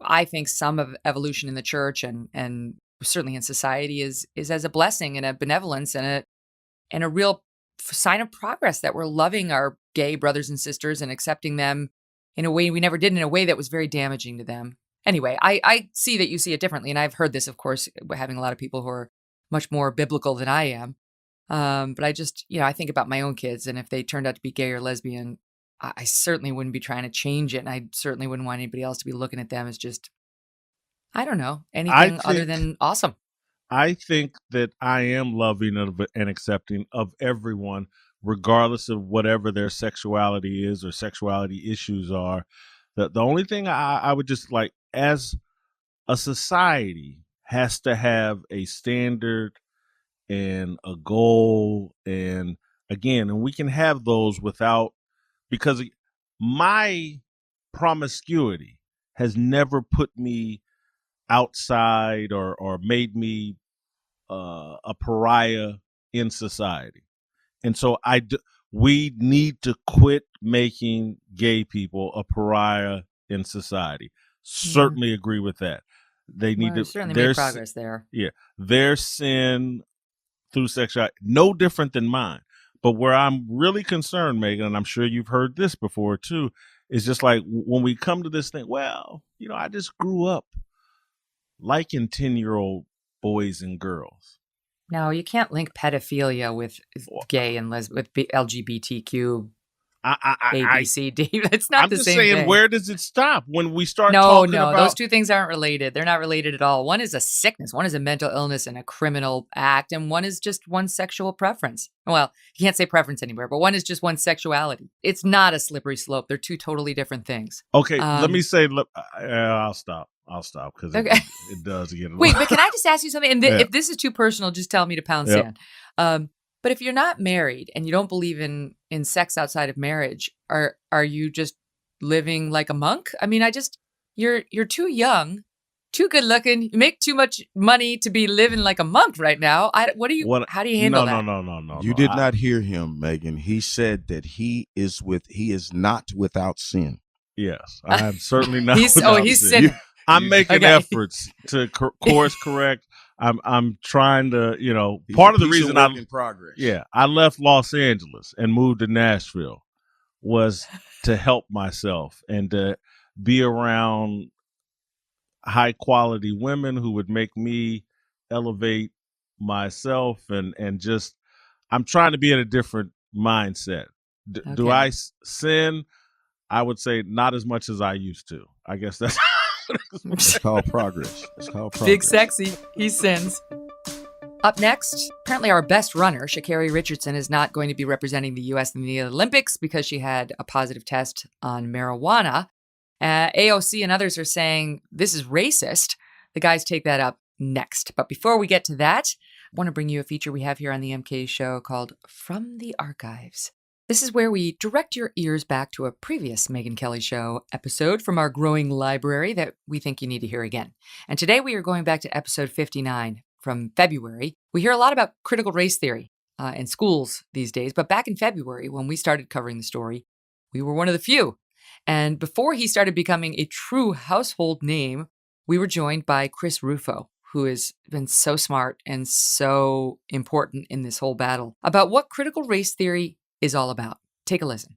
I think some of evolution in the church and certainly in society is as a blessing and a benevolence and a real sign of progress that we're loving our gay brothers and sisters and accepting them in a way we never did, in a way that was very damaging to them. Anyway, I see that you see it differently, and I've heard this, of course, having a lot of people who are much more biblical than I am. But I just, I think about my own kids, and if they turned out to be gay or lesbian, I certainly wouldn't be trying to change it, and I certainly wouldn't want anybody else to be looking at them as just, I don't know, anything other than awesome. I think that I am loving and accepting of everyone, regardless of whatever their sexuality is or sexuality issues are. The only thing I would just like, as a society, has to have a standard and a goal. And again, and we can have those without, because my promiscuity has never put me outside or made me a pariah in society. And so we need to quit making gay people a pariah in society. Certainly agree with that. They need to certainly make progress there. Yeah, their sin through sexuality, no different than mine. But where I'm really concerned, Megyn, and I'm sure you've heard this before too, is just like when we come to this thing, well, I just grew up liking 10-year-old boys and girls. No, you can't link pedophilia with gay and with LGBTQ, A, B, C, D. It's not the same thing. I'm just saying, where does it stop when we start talking about... No, those two things aren't related. They're not related at all. One is a sickness. One is a mental illness and a criminal act, and one is just one's sexual preference. Well, you can't say preference anywhere, but one is just one's sexuality. It's not a slippery slope. They're two totally different things. Okay, let me say... I'll stop because it does get... Wait, but can I just ask you something? And if this is too personal, just tell me to pound sand. But if you're not married and you don't believe in sex outside of marriage, are you just living like a monk? I mean, you're too young, too good looking. You make too much money to be living like a monk right now. How do you handle that? No. You did not hear him, Megyn. He said that he is not without sin. Yes, I'm certainly not. He's sin. I'm making efforts to course correct. I'm trying to, part of the reason in progress. Yeah, I left Los Angeles and moved to Nashville was to help myself and to be around high quality women who would make me elevate myself and just, I'm trying to be in a different mindset. Do I sin? I would say not as much as I used to. I guess that's... It's called progress. Big sexy. He sins. Up next, apparently our best runner, Sha'Carri Richardson, is not going to be representing the U.S. in the Olympics because she had a positive test on marijuana. AOC and others are saying this is racist. The guys take that up next. But before we get to that, I want to bring you a feature we have here on the MK Show called From the Archives. This is where we direct your ears back to a previous Megyn Kelly Show episode from our growing library that we think you need to hear again. And today we are going back to episode 59 from February. We hear a lot about critical race theory in schools these days, but back in February, when we started covering the story, we were one of the few. And before he started becoming a true household name, we were joined by Chris Rufo, who has been so smart and so important in this whole battle about what critical race theory is all about. Take a listen.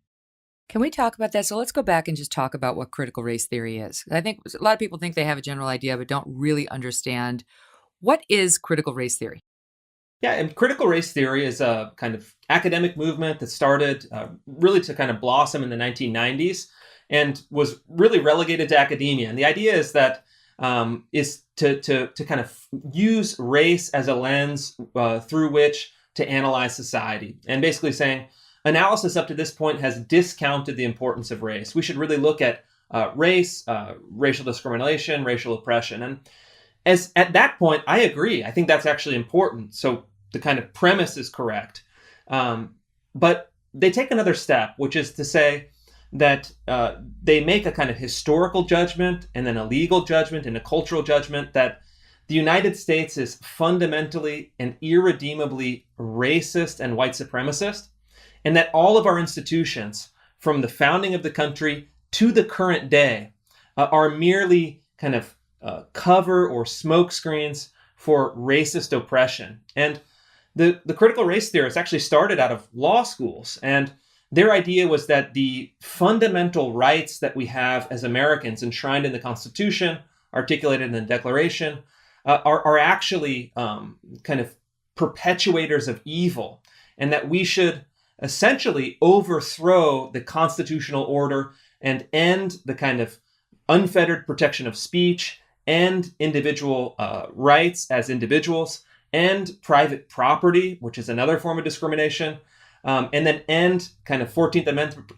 Can we talk about that? So let's go back and just talk about what critical race theory is. I think a lot of people think they have a general idea, but don't really understand What is critical race theory? Yeah, and critical race theory is a kind of academic movement that started really to kind of blossom in the 1990s and was really relegated to academia. And the idea is that is to kind of use race as a lens through which to analyze society. And basically saying analysis up to this point has discounted the importance of race. We should really look at race, racial discrimination, racial oppression. And as at that point, I agree. I think that's actually important. So the kind of premise is correct. But they take another step, which is to say that they make a kind of historical judgment and then a legal judgment and a cultural judgment that the United States is fundamentally and irredeemably racist and white supremacist, and that all of our institutions, from the founding of the country to the current day, are merely kind of cover or smoke screens for racist oppression. And the critical race theorists actually started out of law schools, and their idea was that the fundamental rights that we have as Americans enshrined in the Constitution, articulated in the Declaration, are actually kind of perpetuators of evil, and that we should essentially overthrow the constitutional order and end the kind of unfettered protection of speech and individual rights as individuals, and private property, which is another form of discrimination, and then end kind of 14th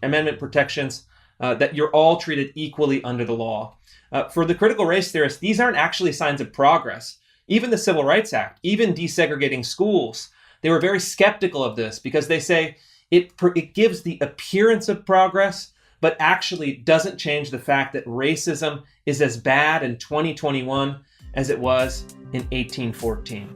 Amendment protections that you're all treated equally under the law. For the critical race theorists, these aren't actually signs of progress. Even the Civil Rights Act, even desegregating schools, they were very skeptical of this because they say it gives the appearance of progress, but actually doesn't change the fact that racism is as bad in 2021 as it was in 1814.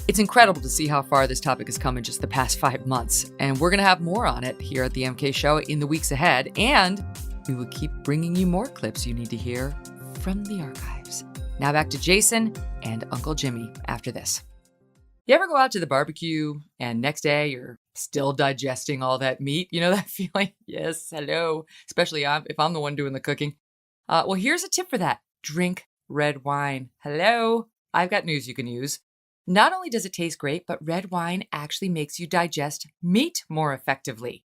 It's incredible to see how far this topic has come in just the past 5 months, and we're going to have more on it here at the MK Show in the weeks ahead, and we will keep bringing you more clips you need to hear from the archives. Now back to Jason and Uncle Jimmy after this. You ever go out to the barbecue and next day you're still digesting all that meat? You know that feeling? Yes, hello. Especially if I'm the one doing the cooking. Well, here's a tip for that. Drink red wine. Hello. I've got news you can use. Not only does it taste great, but red wine actually makes you digest meat more effectively.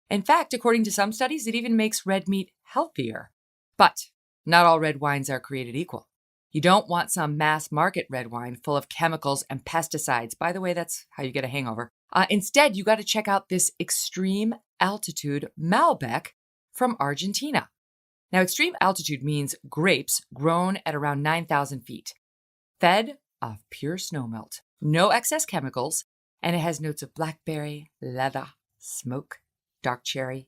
In fact, according to some studies, it even makes red meat healthier. But not all red wines are created equal. You don't want some mass market red wine full of chemicals and pesticides. By the way, that's how you get a hangover. Instead, you got to check out this extreme altitude Malbec from Argentina. Now, extreme altitude means grapes grown at around 9,000 feet, fed off pure snowmelt, no excess chemicals, and it has notes of blackberry, leather, smoke, dark cherry.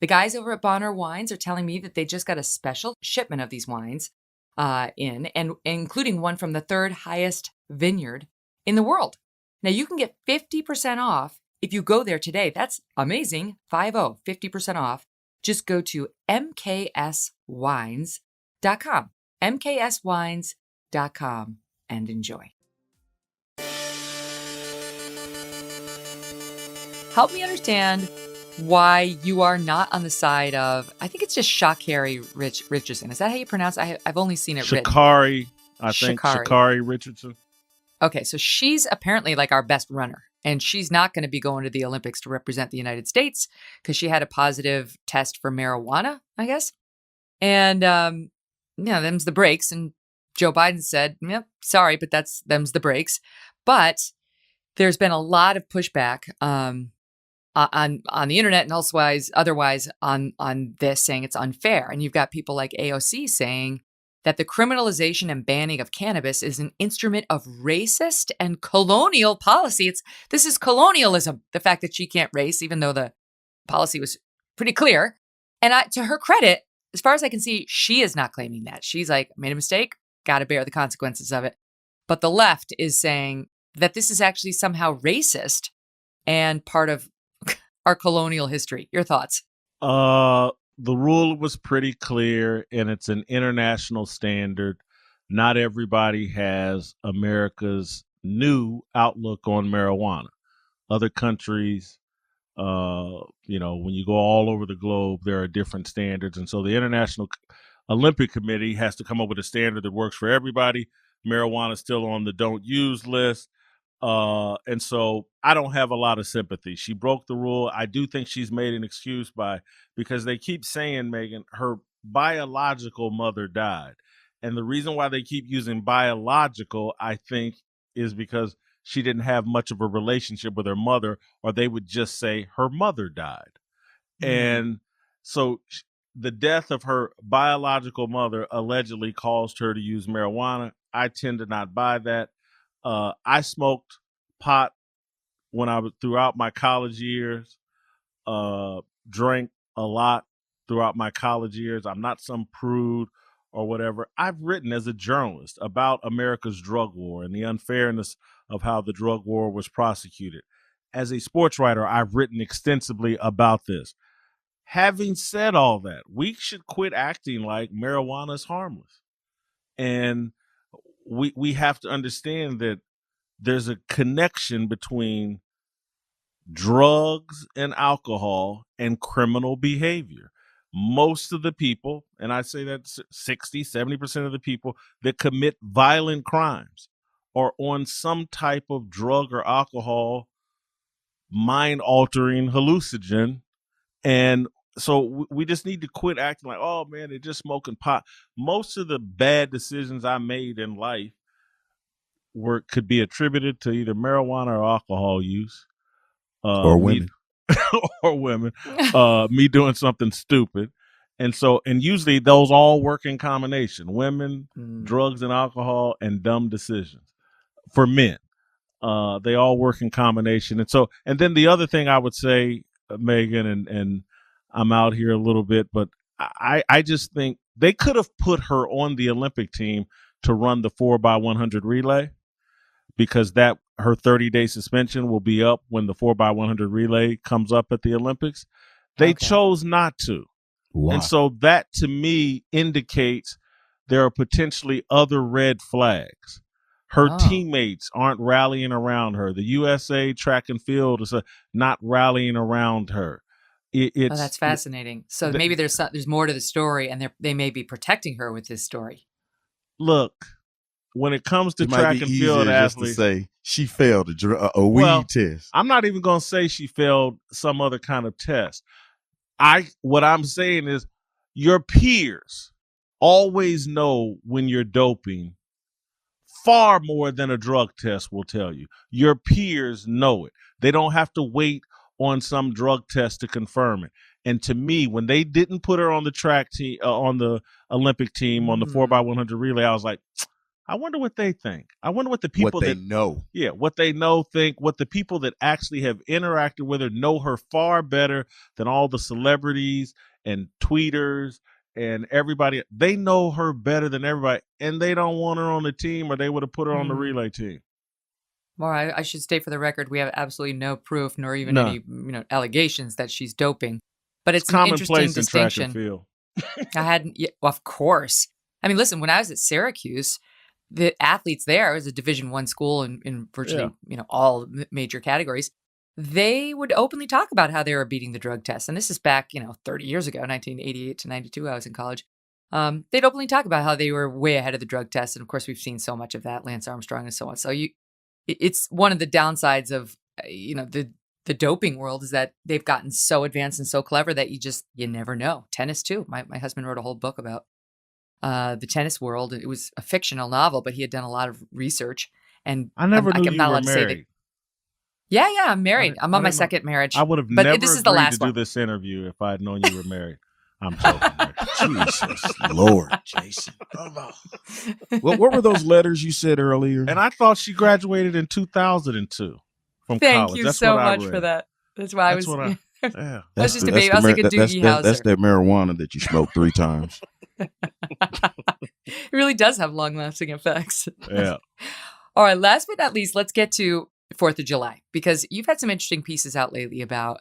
The guys over at Bonner Wines are telling me that they just got a special shipment of these wines and including one from the third highest vineyard in the world. Now, you can get 50% off if you go there today. That's amazing. 50% off. Just go to mkswines.com. mkswines.com and enjoy. Help me understand why you are not on the side of, I think it's just Sha'Carri Richardson. Is that how you pronounce it? I've only seen it written. Sha'Carri, I think. Sha'Carri Richardson. Okay, so she's apparently like our best runner, and she's not going to be going to the Olympics to represent the United States because she had a positive test for marijuana, I guess. And, them's the breaks. And Joe Biden said, yep, sorry, but them's the breaks. But there's been a lot of pushback on the internet and otherwise on this, saying it's unfair. And you've got people like AOC saying that the criminalization and banning of cannabis is an instrument of racist and colonial policy. This is colonialism, the fact that she can't race, even though the policy was pretty clear. And to her credit, as far as I can see, she is not claiming that. She's like, made a mistake, got to bear the consequences of it. But the left is saying that this is actually somehow racist and part of our colonial history. Your thoughts? The rule was pretty clear, and it's an international standard. Not everybody has America's new outlook on marijuana. Other countries, when you go all over the globe, there are different standards. And so the International Olympic Committee has to come up with a standard that works for everybody. marijuana still on the don't use list. And so I don't have a lot of sympathy. She broke the rule. I do think she's made an excuse because they keep saying, Megyn, her biological mother died. And the reason why they keep using biological, I think, is because she didn't have much of a relationship with her mother, or they would just say her mother died. And so the death of her biological mother allegedly caused her to use marijuana. I tend to not buy that. I smoked pot when I was throughout my college years, drank a lot throughout my college years. I'm not some prude or whatever. I've written as a journalist about America's drug war and the unfairness of how the drug war was prosecuted. As a sports writer, I've written extensively about this. Having said all that, we should quit acting like marijuana is harmless. And we have to understand that there's a connection between drugs and alcohol and criminal behavior. Most of the people, and I say that 60, 70% of the people that commit violent crimes are on some type of drug or alcohol mind-altering hallucinogen. And so we just need to quit acting like, oh, man, they're just smoking pot. Most of the bad decisions I made in life could be attributed to either marijuana or alcohol use. Or women. Or women. Me doing something stupid. And usually those all work in combination. Women, drugs and alcohol, and dumb decisions. For men, they all work in combination. And then the other thing I would say, Megyn, and I'm out here a little bit, but I just think they could have put her on the Olympic team to run the 4x100 relay, because her 30-day suspension will be up when the 4x100 relay comes up at the Olympics. They chose not to. Wow. And so that, to me, indicates there are potentially other red flags. Her teammates aren't rallying around her. The USA track and field is not rallying around her. That's fascinating. So maybe there's more to the story, and they may be protecting her with this story. Look, when it comes to track and field athletes, just to say she failed a weed test. I'm not even going to say she failed some other kind of test. What I'm saying is your peers always know when you're doping far more than a drug test will tell you. Your peers know it. They don't have to wait on some drug test to confirm it. And to me, when they didn't put her on the track team, on the Olympic team, on the 4x100 relay, I was like, I wonder what they think. I wonder what the people know. Yeah, what they know, think, what the people that actually have interacted with her know her far better than all the celebrities and tweeters and everybody. They know her better than everybody, and they don't want her on the team, or they would have put her on the relay team. Well, I should state for the record, we have absolutely no proof, nor even any allegations that she's doping. But it's an interesting distinction. In track and field. I hadn't. Well, of course. I mean, listen. When I was at Syracuse, the athletes there, it was a Division I school in virtually all major categories. They would openly talk about how they were beating the drug test, and this is back 30 years ago, 1988 to 92. I was in college. They'd openly talk about how they were way ahead of the drug test, and of course, we've seen so much of that, Lance Armstrong and so on. So it's one of the downsides of the doping world is that they've gotten so advanced and so clever that you never know. Tennis too. My husband wrote a whole book about the tennis world. It was a fictional novel, but he had done a lot of research. And I never knew you were married. Yeah, I'm married. I'm on my second marriage. I would have never agreed to do this interview if I had known you were married. I'm joking. Jesus Lord, Jason. Come on. What were those letters you said earlier? And I thought she graduated in 2002 from college. Thank you so much for that. That's why I was. Yeah. I was just a baby. I was like a Doogie Howser. That's that marijuana that you smoked 3 times. It really does have long-lasting effects. Yeah. All right. Last but not least, let's get to 4th of July, because you've had some interesting pieces out lately about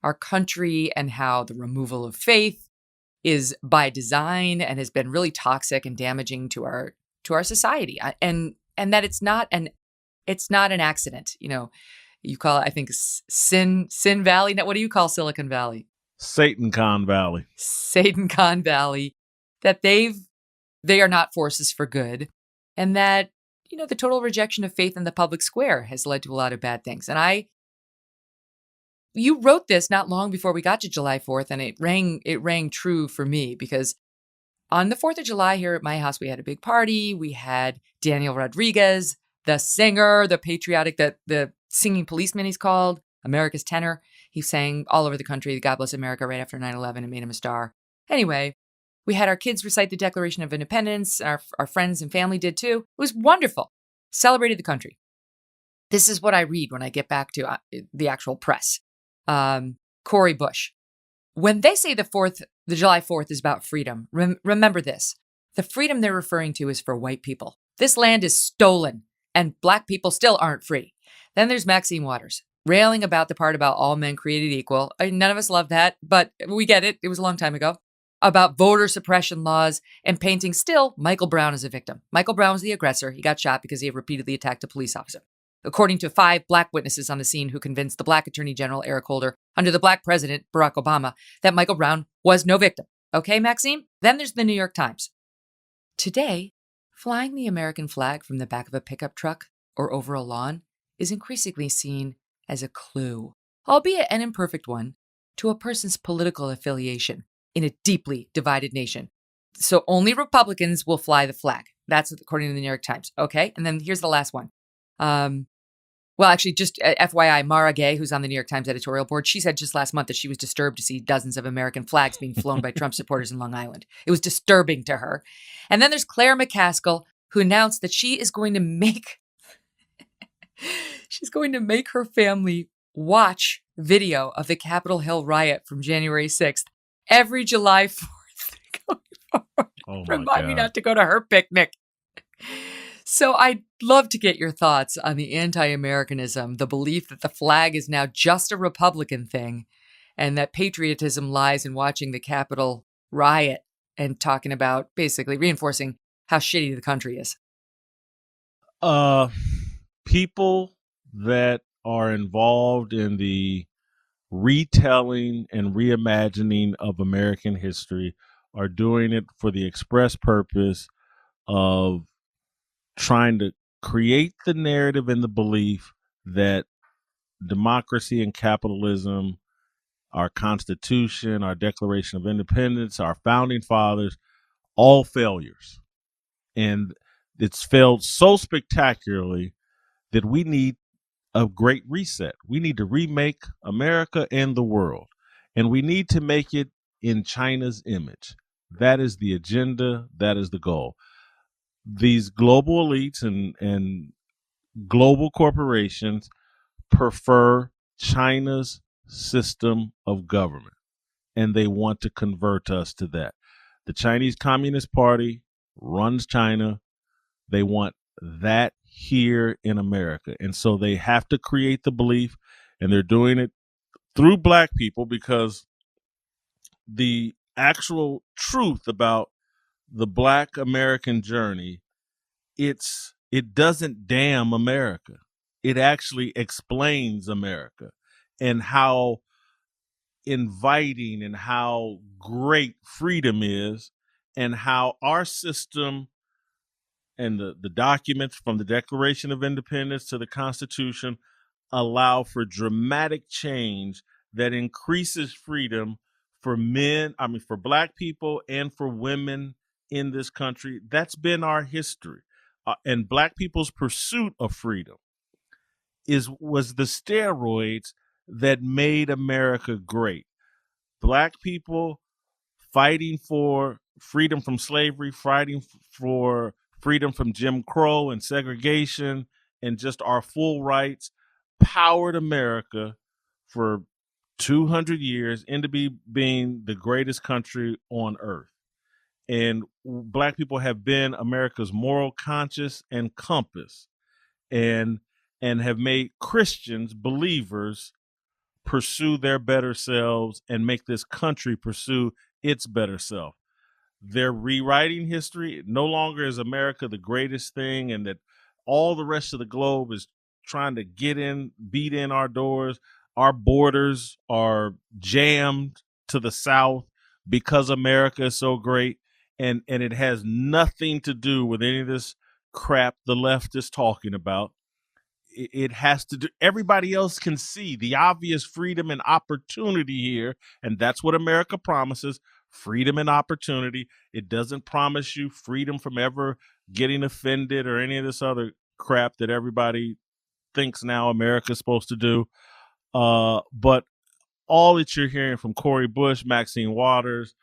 our country and how the removal of faith is by design and has been really toxic and damaging to our society, and that it's not an accident. You call it, I think, Sin Valley. Now, what do you call Silicon Valley? Satan-Con Valley. Satan-Con Valley. That they are not forces for good, and that the total rejection of faith in the public square has led to a lot of bad things. And you wrote this not long before we got to July 4th, and it rang true for me because on the 4th of July here at my house, we had a big party. We had Daniel Rodriguez, the singer, the patriotic, the singing policeman he's called, America's tenor. He sang all over the country, God Bless America, right after 9/11 and made him a star. Anyway, we had our kids recite the Declaration of Independence. Our friends and family did too. It was wonderful. Celebrated the country. This is what I read when I get back to the actual press. Cori Bush. When they say the July 4th is about freedom, remember this. The freedom they're referring to is for white people. This land is stolen, and black people still aren't free. Then there's Maxine Waters, railing about the part about all men created equal. None of us love that, but we get it. It was a long time ago. About voter suppression laws and painting still Michael Brown as a victim. Michael Brown was the aggressor. He got shot because he had repeatedly attacked a police officer. According to 5 black witnesses on the scene who convinced the black Attorney General Eric Holder under the black president Barack Obama that Michael Brown was no victim. Okay, Maxine? Then there's the New York Times. Today, flying the American flag from the back of a pickup truck or over a lawn is increasingly seen as a clue, albeit an imperfect one, to a person's political affiliation in a deeply divided nation. So only Republicans will fly the flag. That's according to the New York Times. Okay, and then here's the last one. Well, actually, just FYI, Mara Gay, who's on the New York Times editorial board, she said just last month that she was disturbed to see dozens of American flags being flown by Trump supporters in Long Island. It was disturbing to her. And then there's Claire McCaskill, who announced that she is going to make her family watch video of the Capitol Hill riot from January 6th every July 4th. Oh my Remind me God. not to go to her picnic. So I'd love to get your thoughts on the anti-Americanism, the belief that the flag is now just a Republican thing, and that patriotism lies in watching the Capitol riot and talking about basically reinforcing how shitty the country is. People that are involved in the retelling and reimagining of American history are doing it for the express purpose of trying to create the narrative and the belief that democracy and capitalism, our Constitution, our Declaration of Independence, our founding fathers, all failures. And it's failed so spectacularly that we need a great reset. We need to remake America and the world. And we need to make it in China's image. That is the agenda. That is the goal. These global elites and global corporations prefer China's system of government, and they want to convert us to that. The Chinese Communist Party runs China. They want that here in America. And so they have to create the belief, and they're doing it through black people, because the actual truth about the black American journey, it doesn't damn America. It actually explains America and how inviting and how great freedom is, and how our system and the documents from the Declaration of Independence to the Constitution allow for dramatic change that increases freedom for for black people and for women in this country. That's been our history. And black people's pursuit of freedom was the steroids that made America great. Black people fighting for freedom from slavery, fighting for freedom from Jim Crow and segregation and just our full rights, powered America for 200 years into being the greatest country on earth. And black people have been America's moral conscience and compass, and have made Christians, believers, pursue their better selves and make this country pursue its better self. They're rewriting history. No longer is America the greatest thing, and that all the rest of the globe is trying to beat in our doors. Our borders are jammed to the south because America is so great. And it has nothing to do with any of this crap the left is talking about. It has to do, everybody else can see the obvious freedom and opportunity here, and that's what America promises, freedom and opportunity. It doesn't promise you freedom from ever getting offended or any of this other crap that everybody thinks now America's supposed to do. But all that you're hearing from Cori Bush, Maxine Waters,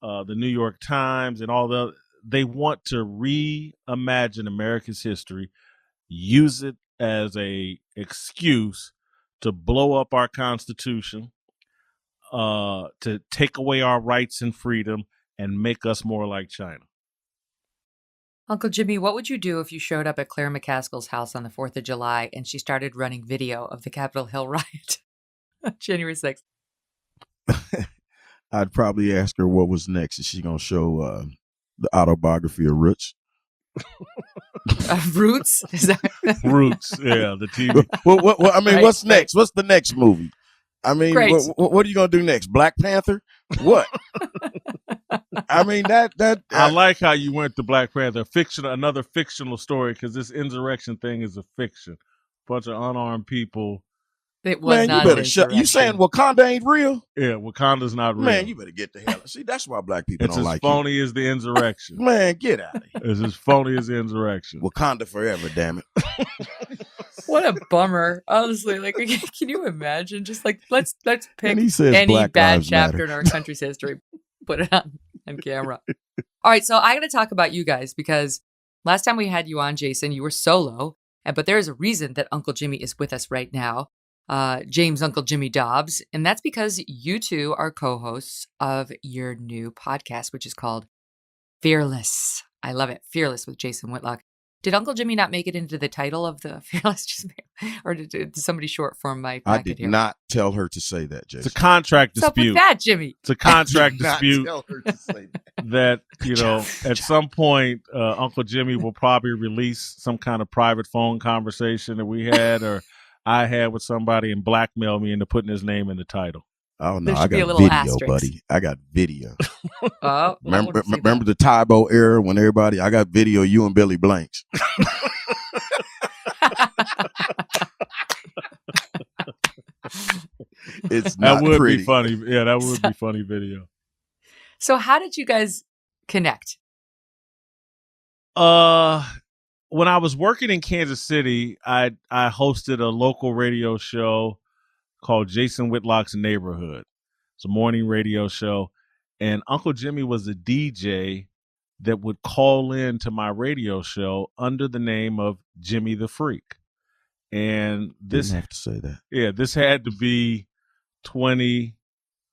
the New York Times, and all they want to reimagine America's history, use it as a excuse to blow up our Constitution, to take away our rights and freedom, and make us more like China. Uncle Jimmy, what would you do if you showed up at Claire McCaskill's house on the 4th of July and she started running video of the Capitol Hill riot, January 6th? I'd probably ask her what was next. Is she going to show the autobiography of Roots? Roots? Is that... Roots, yeah, the TV. I mean, Right, what's next? What's the next movie? I mean, Great. what are you going to do next? Black Panther? What? I mean, that I like how you went to Black Panther, another fictional story, because this insurrection thing is a fiction. Bunch of unarmed people. It was man, not you an better shut. You insurrection. saying Wakanda ain't real? Yeah, Wakanda's not real. Man, you better get the hell. See, that's why black people It's don't as like phony as the insurrection. you. Man, get out of here. It's as phony as the insurrection. Wakanda forever, damn it. What a bummer. Honestly, like, can you imagine? Just like, let's pick And he says any Black bad Lives chapter Matter. in our country's history, put it on camera. All right, so I got to talk about you guys because last time we had you on, Jason, you were solo, but there is a reason that Uncle Jimmy is with us right now, James Uncle Jimmy Dobbs, and that's because you two are co-hosts of your new podcast, which is called Fearless. I love it, Fearless with Jason Whitlock. Did Uncle Jimmy not make it into the title of the Fearless? Or did somebody short form my packet I did here? not tell her to say that, Jason. It's a contract What's up with dispute. that, Jimmy? It's a contract Did not dispute tell her to say that. that, you know, at some point, Uncle Jimmy will probably release some kind of private phone conversation that we had or I had with somebody and blackmail me into putting his name in the title. Oh, no, There I should be a got little video, asterisk. buddy. I got video. Oh, Remember the Tybo era when everybody, I got video, you and Billy Blanks. It's not That would pretty. be funny. Yeah, that would be funny video. So how did you guys connect? When I was working in Kansas City, I hosted a local radio show called Jason Whitlock's Neighborhood. It's a morning radio show. And Uncle Jimmy was a DJ that would call in to my radio show under the name of Jimmy the Freak. And this Didn't have to say that. Yeah, this had to be 20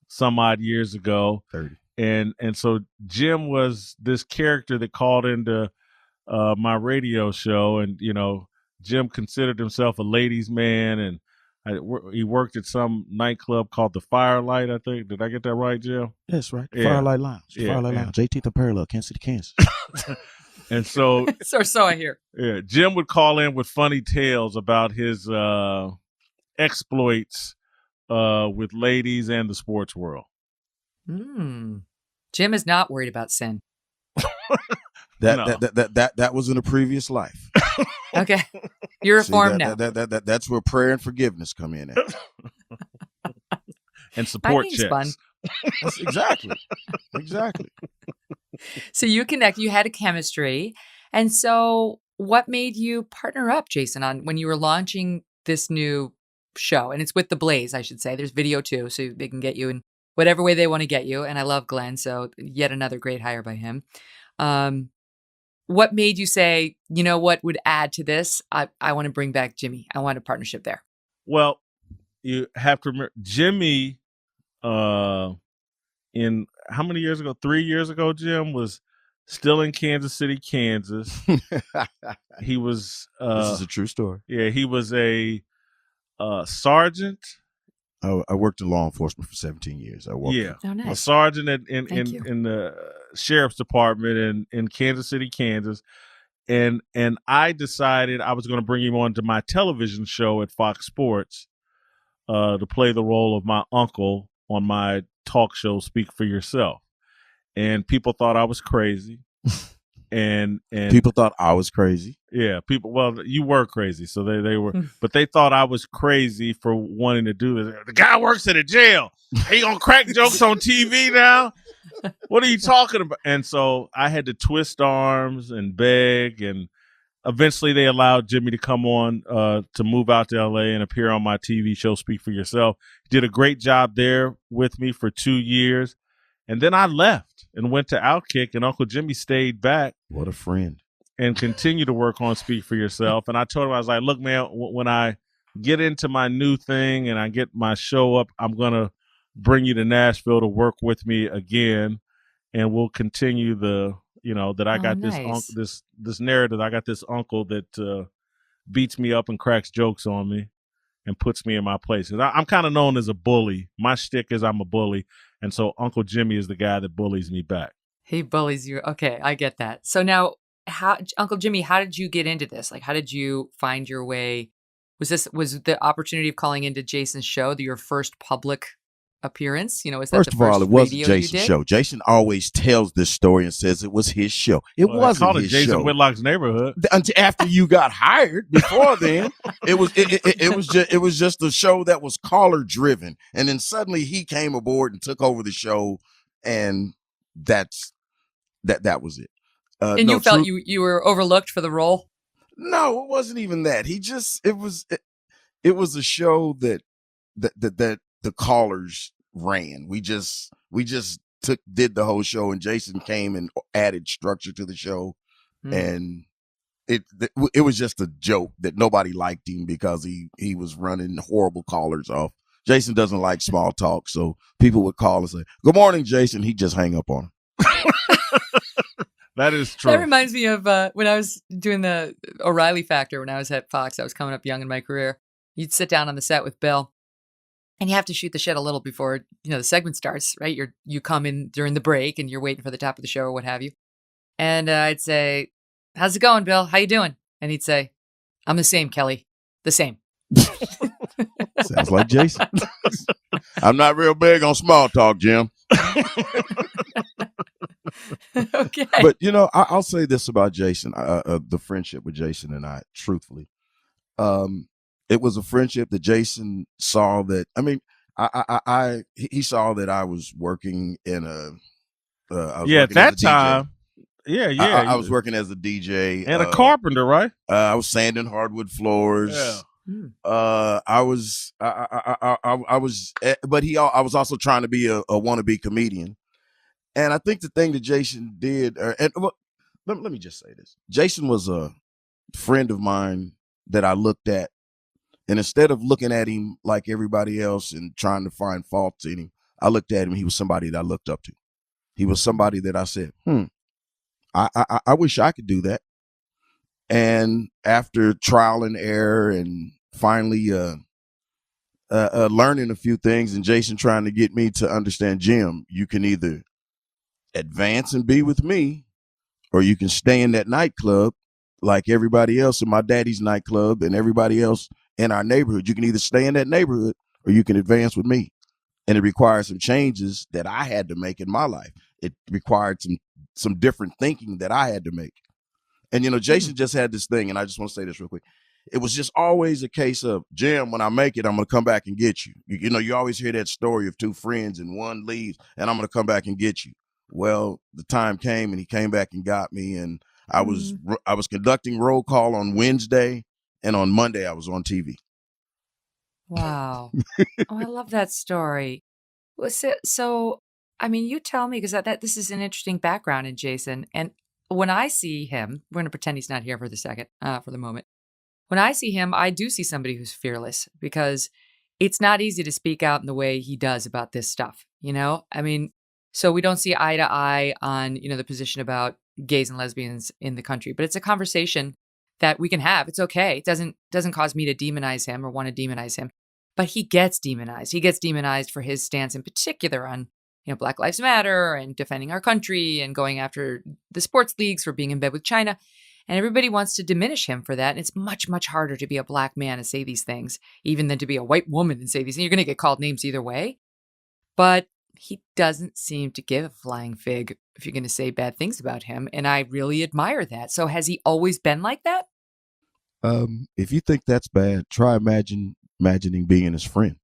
some odd years ago. 30. And so Jim was this character that called into my radio show, and you know, Jim considered himself a ladies' man, and he worked at some nightclub called the Firelight, I think. Did I get that right, Jim? That's right. Yeah. Firelight Lounge. Yeah, Firelight yeah. Lounge. 18th and Parallel, Kansas City, Kansas. And so So I hear. yeah, Jim would call in with funny tales about his exploits with ladies and the sports world. Jim is not worried about sin. That was in a previous life. Okay. You're reformed now. That's where prayer and forgiveness come in at. And support I think checks. it's fun. That's exactly. So you connect, you had a chemistry. And so what made you partner up, Jason, on when you were launching this new show? And it's with The Blaze, I should say. There's video too, so they can get you in whatever way they want to get you. And I love Glenn, so yet another great hire by him. What made you say, you know what would add to this? I want to bring back Jimmy. I want a partnership there. Well, you have to remember Jimmy, in how many years ago? 3 years ago, Jim was still in Kansas City, Kansas. He was This is a true story. yeah, he was a sergeant. I worked in law enforcement for 17 years. I worked. Yeah, Oh, a nice. sergeant in you. the sheriff's department in Kansas City, Kansas. And I decided I was going to bring him on to my television show at Fox Sports to play the role of my uncle on my talk show, Speak for Yourself. And people thought I was crazy. and People thought I was crazy. yeah, people. Well, you were crazy, so they were, but they thought I was crazy for wanting to do this. The guy works at a jail. He gonna crack jokes on TV now? What are you talking about? And so I had to twist arms and beg, and eventually they allowed Jimmy to come on to move out to LA and appear on my TV show, Speak for Yourself. He did a great job there with me for 2 years. And then I left and went to Outkick, and Uncle Jimmy stayed back. What a friend. And continued to work on Speak for Yourself. And I told him, I was like, look, man, when I get into my new thing and I get my show up, I'm going to bring you to Nashville to work with me again. And we'll continue the, that I got nice. this narrative. I got this uncle that beats me up and cracks jokes on me and puts me in my place. And I'm kind of known as a bully. My shtick is I'm a bully. And so Uncle Jimmy is the guy that bullies me back. He bullies you. Okay, I get that. So now, Uncle Jimmy, how did you get into this? Like, how did you find your way? Was the opportunity of calling into Jason's show your first public appearance? Is that First the of all, first it wasn't radio you Jason's did? show. Jason always tells this story and says it was his show. It Well, wasn't called it his Jason show. Whitlock's Neighborhood. Until after you got hired. Before then, it was just a show that was caller driven, and then suddenly he came aboard and took over the show, and that was it. And no, you felt you were overlooked for the role? No, it wasn't even that. It was a show that the callers ran. We just did the whole show, and Jason came and added structure to the show, and it was just a joke that nobody liked him because he was running horrible callers off. Jason doesn't like small talk, so people would call and say, "Good morning, Jason." He'd just hang up on him. That is true. That reminds me of when I was doing the O'Reilly Factor when I was at Fox. I was coming up young in my career. You'd sit down on the set with Bill, and you have to shoot the shit a little before the segment starts, right? You come in during the break, and you're waiting for the top of the show or what have you. And I'd say, "How's it going, Bill? How you doing?" And he'd say, "I'm the same, Kelly. The same." Sounds like Jason. I'm not real big on small talk, Jim. Okay. But I'll say this about Jason, the friendship with Jason and I, truthfully. It was a friendship that Jason saw that, he saw that I was working in at that time. Yeah. I was working as a DJ. And a carpenter, right? I was sanding hardwood floors. Yeah. I was, but I was also trying to be a wannabe comedian. And I think the thing that Jason did, let me just say this. Jason was a friend of mine that I looked at, and instead of looking at him like everybody else and trying to find faults in him, I looked at him. He was somebody that I looked up to. He was somebody that I said, I wish I could do that. And after trial and error and finally learning a few things, and Jason trying to get me to understand, Jim, you can either advance and be with me, or you can stay in that nightclub like everybody else in my daddy's nightclub and everybody else in our neighborhood. You can either stay in that neighborhood or you can advance with me. And it required some changes that I had to make in my life. It required some different thinking that I had to make. And, Jason just had this thing, and I just want to say this real quick. It was just always a case of, Jim, when I make it, I'm going to come back and get you. You always hear that story of two friends and one leaves, and I'm going to come back and get you. Well, the time came, and he came back and got me, and I was conducting roll call on Wednesday, and on Monday I was on TV. Wow. Oh, I love that story. So, you tell me, because this is an interesting background in Jason. And when I see him, we're going to pretend he's not here for the moment. When I see him, I do see somebody who's fearless, because it's not easy to speak out in the way he does about this stuff. So we don't see eye to eye on, the position about gays and lesbians in the country, but it's a conversation that we can have. It's okay. It doesn't cause me to demonize him or want to demonize him, but he gets demonized. He gets demonized for his stance in particular on, Black Lives Matter and defending our country and going after the sports leagues for being in bed with China. And everybody wants to diminish him for that. And it's much, much harder to be a black man and say these things, even than to be a white woman and say these things. You're going to get called names either way. But he doesn't seem to give a flying fig if you're going to say bad things about him. And I really admire that. So has he always been like that? If you think that's bad, try imagining being his friend.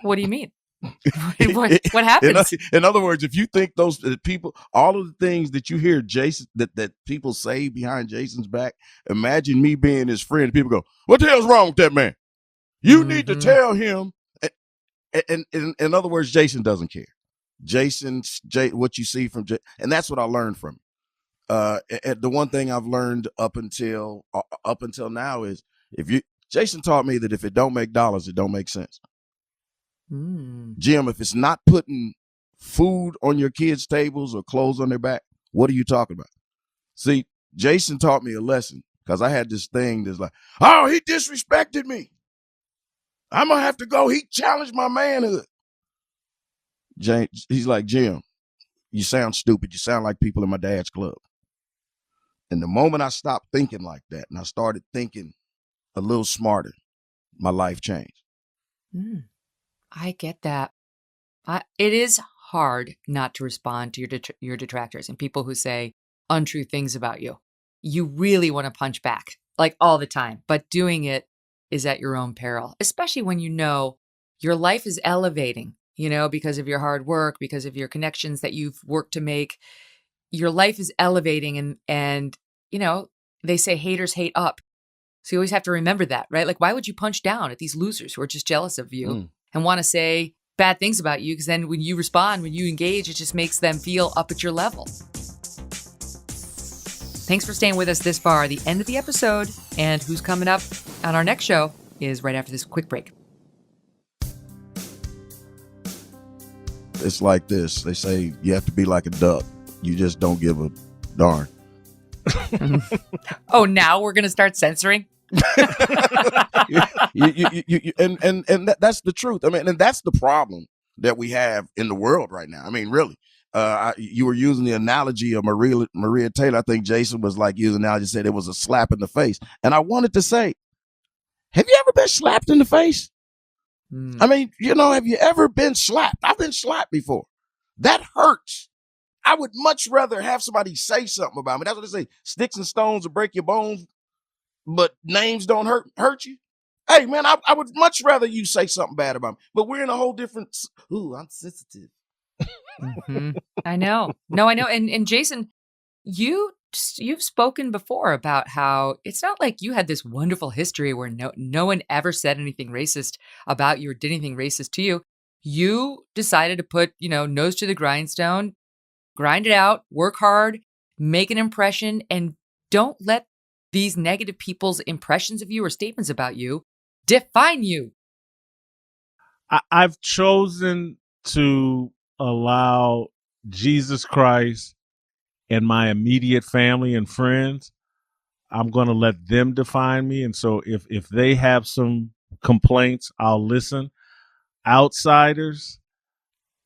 What do you mean? What happens? In other words, if you think those people, all of the things that you hear Jason that people say behind Jason's back, imagine me being his friend. People go, "What the hell's wrong with that man? You need to tell him." And in other words, Jason doesn't care. What you see from and that's what I learned from him. The one thing I've learned up until now is Jason taught me that if it don't make dollars, it don't make sense. Jim, if it's not putting food on your kids' tables or clothes on their back, what are you talking about? See, Jason taught me a lesson because I had this thing that's like, oh, he disrespected me. I'm going to have to go. He challenged my manhood. He's like, Jim, you sound stupid. You sound like people in my dad's club. And the moment I stopped thinking like that and I started thinking a little smarter, my life changed. I get that. It is hard not to respond to your detractors and people who say untrue things about you. You really want to punch back, like all the time, but doing it is at your own peril, especially when you know your life is elevating, because of your hard work, because of your connections that you've worked to make. Your life is elevating and they say haters hate up. So you always have to remember that, right? Like, why would you punch down at these losers who are just jealous of you and want to say bad things about you? Because then when you respond, when you engage, it just makes them feel up at your level. Thanks for staying with us this far, the end of the episode. And who's coming up on our next show is right after this quick break. It's like this. They say you have to be like a duck. You just don't give a darn. Oh, now we're going to start censoring? And that's the truth. I mean, and that's the problem that we have in the world right now. I mean, really. You were using the analogy of Maria Taylor. I think Jason was like using the analogy, said it was a slap in the face. And I wanted to say, have you ever been slapped in the face? I mean, have you ever been slapped? I've been slapped before. That hurts. I would much rather have somebody say something about me. That's what they say. Sticks and stones will break your bones, but names don't hurt you. Hey, man, I would much rather you say something bad about me. But we're in a whole different. Ooh, I'm sensitive. I know. No, I know. And Jason, you've spoken before about how it's not like you had this wonderful history where no one ever said anything racist about you or did anything racist to you. You decided to put, nose to the grindstone, grind it out, work hard, make an impression, and don't let these negative people's impressions of you or statements about you define you. I've chosen to allow Jesus Christ and my immediate family and friends, I'm going to let them define me. And so if they have some complaints, I'll listen. Outsiders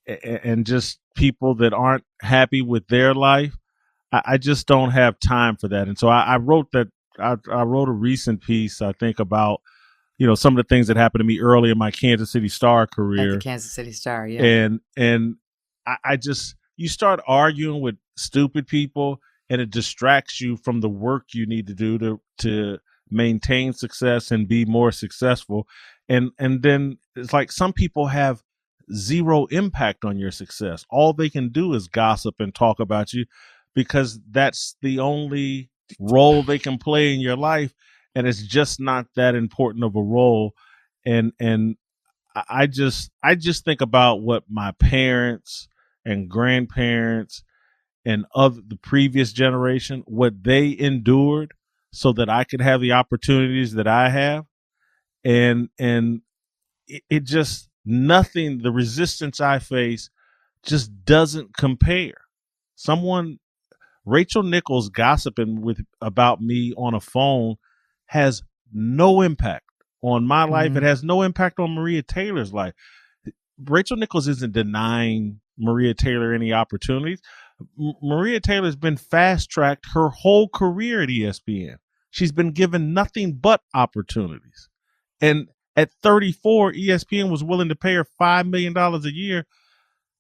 and just people that aren't happy with their life, I just don't have time for that. And so I wrote a recent piece, I think, about, some of the things that happened to me early in my Kansas City Star career. At the Kansas City Star, yeah. And I just, you start arguing with stupid people and it distracts you from the work you need to do to maintain success and be more successful. And then it's like some people have zero impact on your success. All they can do is gossip and talk about you because that's the only role they can play in your life. And it's just not that important of a role. And I just think about what my parents and grandparents and the previous generation, what they endured so that I could have the opportunities that I have. And it just, nothing, the resistance I face just doesn't compare. Rachel Nichols gossiping about me on a phone has no impact on my life. It has no impact on Maria Taylor's life. Rachel Nichols isn't denying Maria Taylor any opportunities. Maria Taylor's been fast-tracked her whole career at ESPN. She's been given nothing but opportunities. And at 34, ESPN was willing to pay her $5 million a year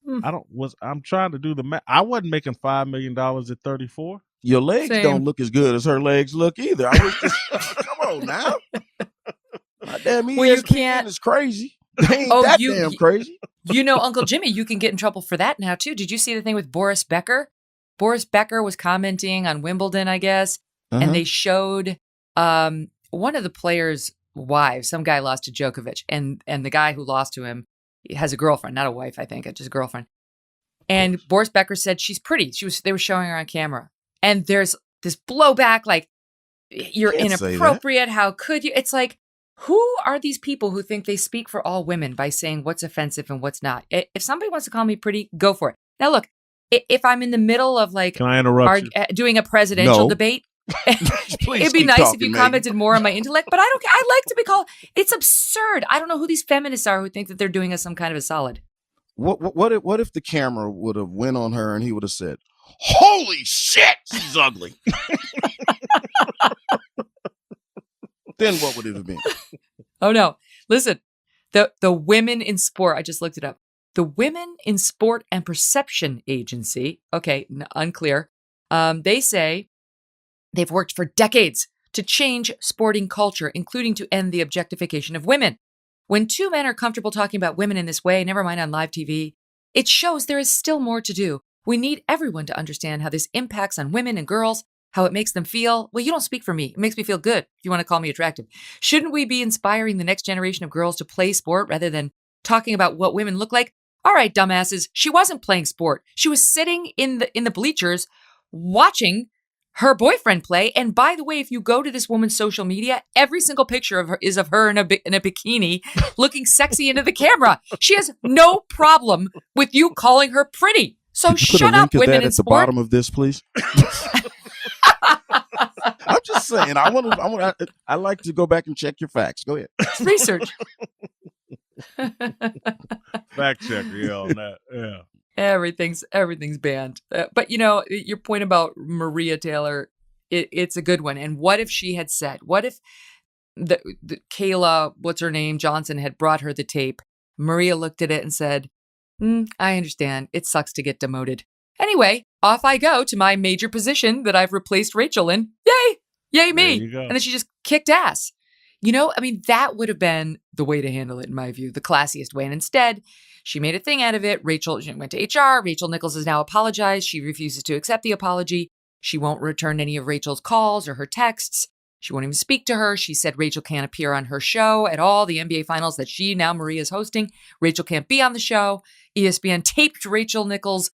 I'm trying to do the math. I wasn't making $5 million at 34. Your legs Same. don't look as good as her legs look either. I was just, come on now. My damn ESPN Well, you can't- is crazy. They ain't damn crazy. You know, Uncle Jimmy, you can get in trouble for that now, too. Did you see the thing with Boris Becker? Boris Becker was commenting on Wimbledon, I guess, and they showed one of the players' wives. Some guy lost to Djokovic, and the guy who lost to him has a girlfriend, not a wife, I think, just a girlfriend. And Boris Becker said she's pretty. They were showing her on camera. And there's this blowback, like, you're inappropriate. How could you? It's like, who are these people who think they speak for all women by saying what's offensive and what's not? If somebody wants to call me pretty, go for it. Now, look, if I'm in the middle of, like, Can I interrupt you? doing a presidential debate, it'd be nice if you commented more on my intellect, but I don't care. I like to be called. It's absurd. I don't know who these feminists are who think that they're doing us some kind of a solid. What if the camera would have went on her and he would have said, "Holy shit, she's ugly." Then what would it have been? Oh no. Listen, the Women in Sport, I just looked it up. The Women in Sport and Perception Agency, okay, unclear. They say they've worked for decades to change sporting culture, including to end the objectification of women. When two men are comfortable talking about women in this way, never mind on live TV, it shows there is still more to do. We need everyone to understand how this impacts on women and girls, how it makes them feel. Well, you don't speak for me. It makes me feel good if you want to call me attractive. Shouldn't we be inspiring the next generation of girls to play sport rather than talking about what women look like? All right, dumbasses, she wasn't playing sport. She was sitting in the bleachers watching her boyfriend play. And by the way, if you go to this woman's social media, every single picture of her is of her in a bikini looking sexy into the camera. She has no problem with you calling her pretty. So shut up, women in at sport. the bottom of this, please. I'm just saying. I like to go back and check your facts. Go ahead. It's research. Fact checker, yeah, on that. Yeah. Everything's banned. But, you know, your point about Maria Taylor, it's a good one. And what if she had said, what if the Kayla, what's her name, Johnson had brought her the tape. Maria looked at it and said, I understand. It sucks to get demoted. Anyway, off I go to my major position that I've replaced Rachel in. Yay! Yay me! There you go. And then she just kicked ass. You know, I mean, that would have been the way to handle it, in my view, the classiest way. And instead, she made a thing out of it. Rachel went to HR. Rachel Nichols has now apologized. She refuses to accept the apology. She won't return any of Rachel's calls or her texts. She won't even speak to her. She said Rachel can't appear on her show at all. The NBA Finals that Maria is hosting. Rachel can't be on the show. ESPN taped Rachel Nichols'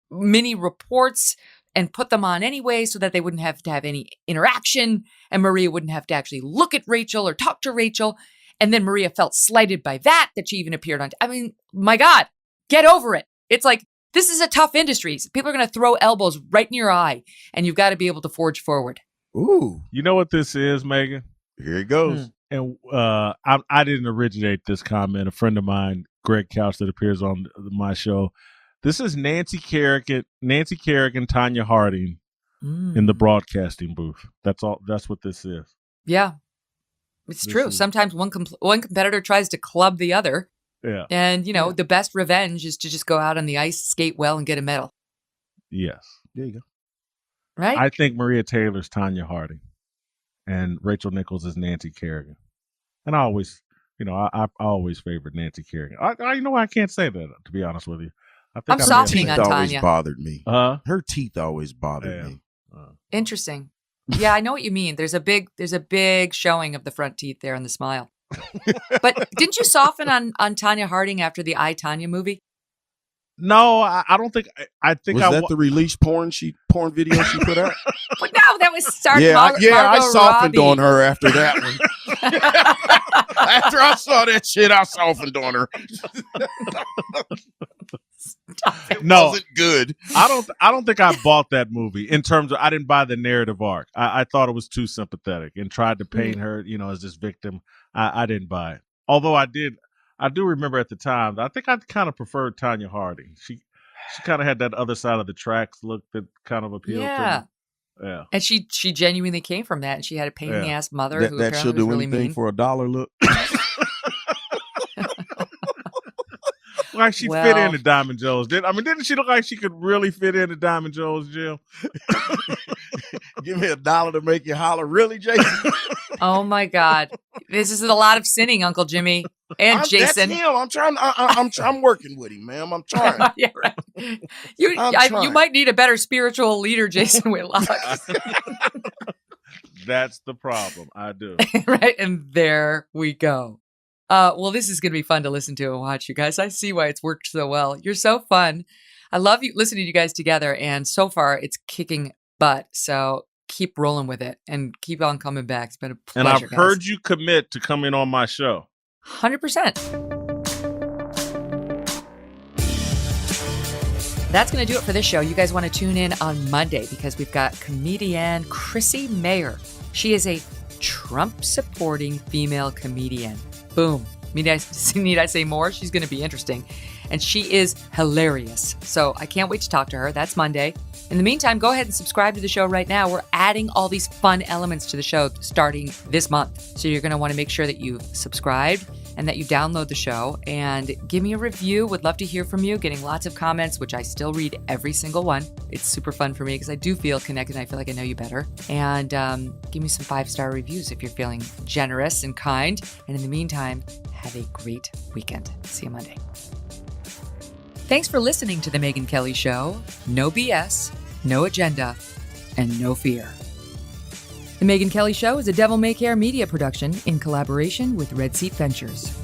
mini reports and put them on anyway so that they wouldn't have to have any interaction and Maria wouldn't have to actually look at Rachel or talk to Rachel. And then Maria felt slighted by that she even appeared on. I mean, my God, get over it. It's like, this is a tough industry. People are going to throw elbows right in your eye and you've got to be able to forge forward. Ooh. You know what this is, Megyn? Here it goes. And I didn't originate this comment. A friend of mine, Greg Couch, that appears on my show. This is Nancy Kerrigan, Tanya Harding in the broadcasting booth. That's all. That's what this is. Yeah, it's true. Sometimes one competitor tries to club the other. Yeah. And, you know, the best revenge is to just go out on the ice, skate well, and get a medal. Yes. There you go. Right? I think Maria Taylor's Tanya Harding and Rachel Nichols is Nancy Kerrigan. And I always, I always favored Nancy Kerrigan. I can't say that, to be honest with you. I'm softening on Tanya. Always bothered me. Her teeth always bothered me. Interesting. Yeah, I know what you mean. There's a big showing of the front teeth there and the smile. But didn't you soften on Tanya Harding after the I, Tanya movie? No, I don't think. I think was that the release porn video she put out? But no, that was starting. I softened Robbie. on her after that one. After I saw that shit, I softened on her. It wasn't good. I don't think I bought that movie in terms of I didn't buy the narrative arc. I thought it was too sympathetic and tried to paint her, as this victim. I didn't buy it. Although I do remember at the time, I think I kind of preferred Tanya Harding. She kind of had that other side of the tracks look that kind of appealed to me. Yeah. And she genuinely came from that. And she had a pain in the ass mother who that she'll apparently was do really anything mean. for $1 look. Like she fit into Diamond Joe's. Didn't she look like she could really fit into Diamond Joe's, Jim? Give me $1 to make you holler. Really, Jason? Oh my God. This is a lot of sinning, Uncle Jimmy and Jason. That's him. I'm trying. I'm working with him, ma'am. I'm trying. Yeah, right. You might need a better spiritual leader, Jason Whitlock. That's the problem. I do. Right. And there we go. Well, this is going to be fun to listen to and watch, you guys. I see why it's worked so well. You're so fun. I love you listening to you guys together. And so far, it's kicking butt. So keep rolling with it and keep on coming back. It's been a pleasure. And I've guys. heard you commit to coming on my show. 100%. That's going to do it for this show. You guys want to tune in on Monday because we've got comedian Chrissy Mayer. She is a Trump-supporting female comedian. Boom. Need I say more? She's going to be interesting. And she is hilarious. So I can't wait to talk to her. That's Monday. In the meantime, go ahead and subscribe to the show right now. We're adding all these fun elements to the show starting this month. So you're going to want to make sure that you've subscribed and that you download the show and give me a review. Would love to hear from you. Getting lots of comments, which I still read every single one. It's super fun for me because I do feel connected. I feel like I know you better. And give me some 5-star reviews if you're feeling generous and kind. And in the meantime, have a great weekend. See you Monday. Thanks for listening to The Megyn Kelly Show. No BS, no agenda, and no fear. The Megyn Kelly Show is a Devil May Care media production in collaboration with Red Seat Ventures.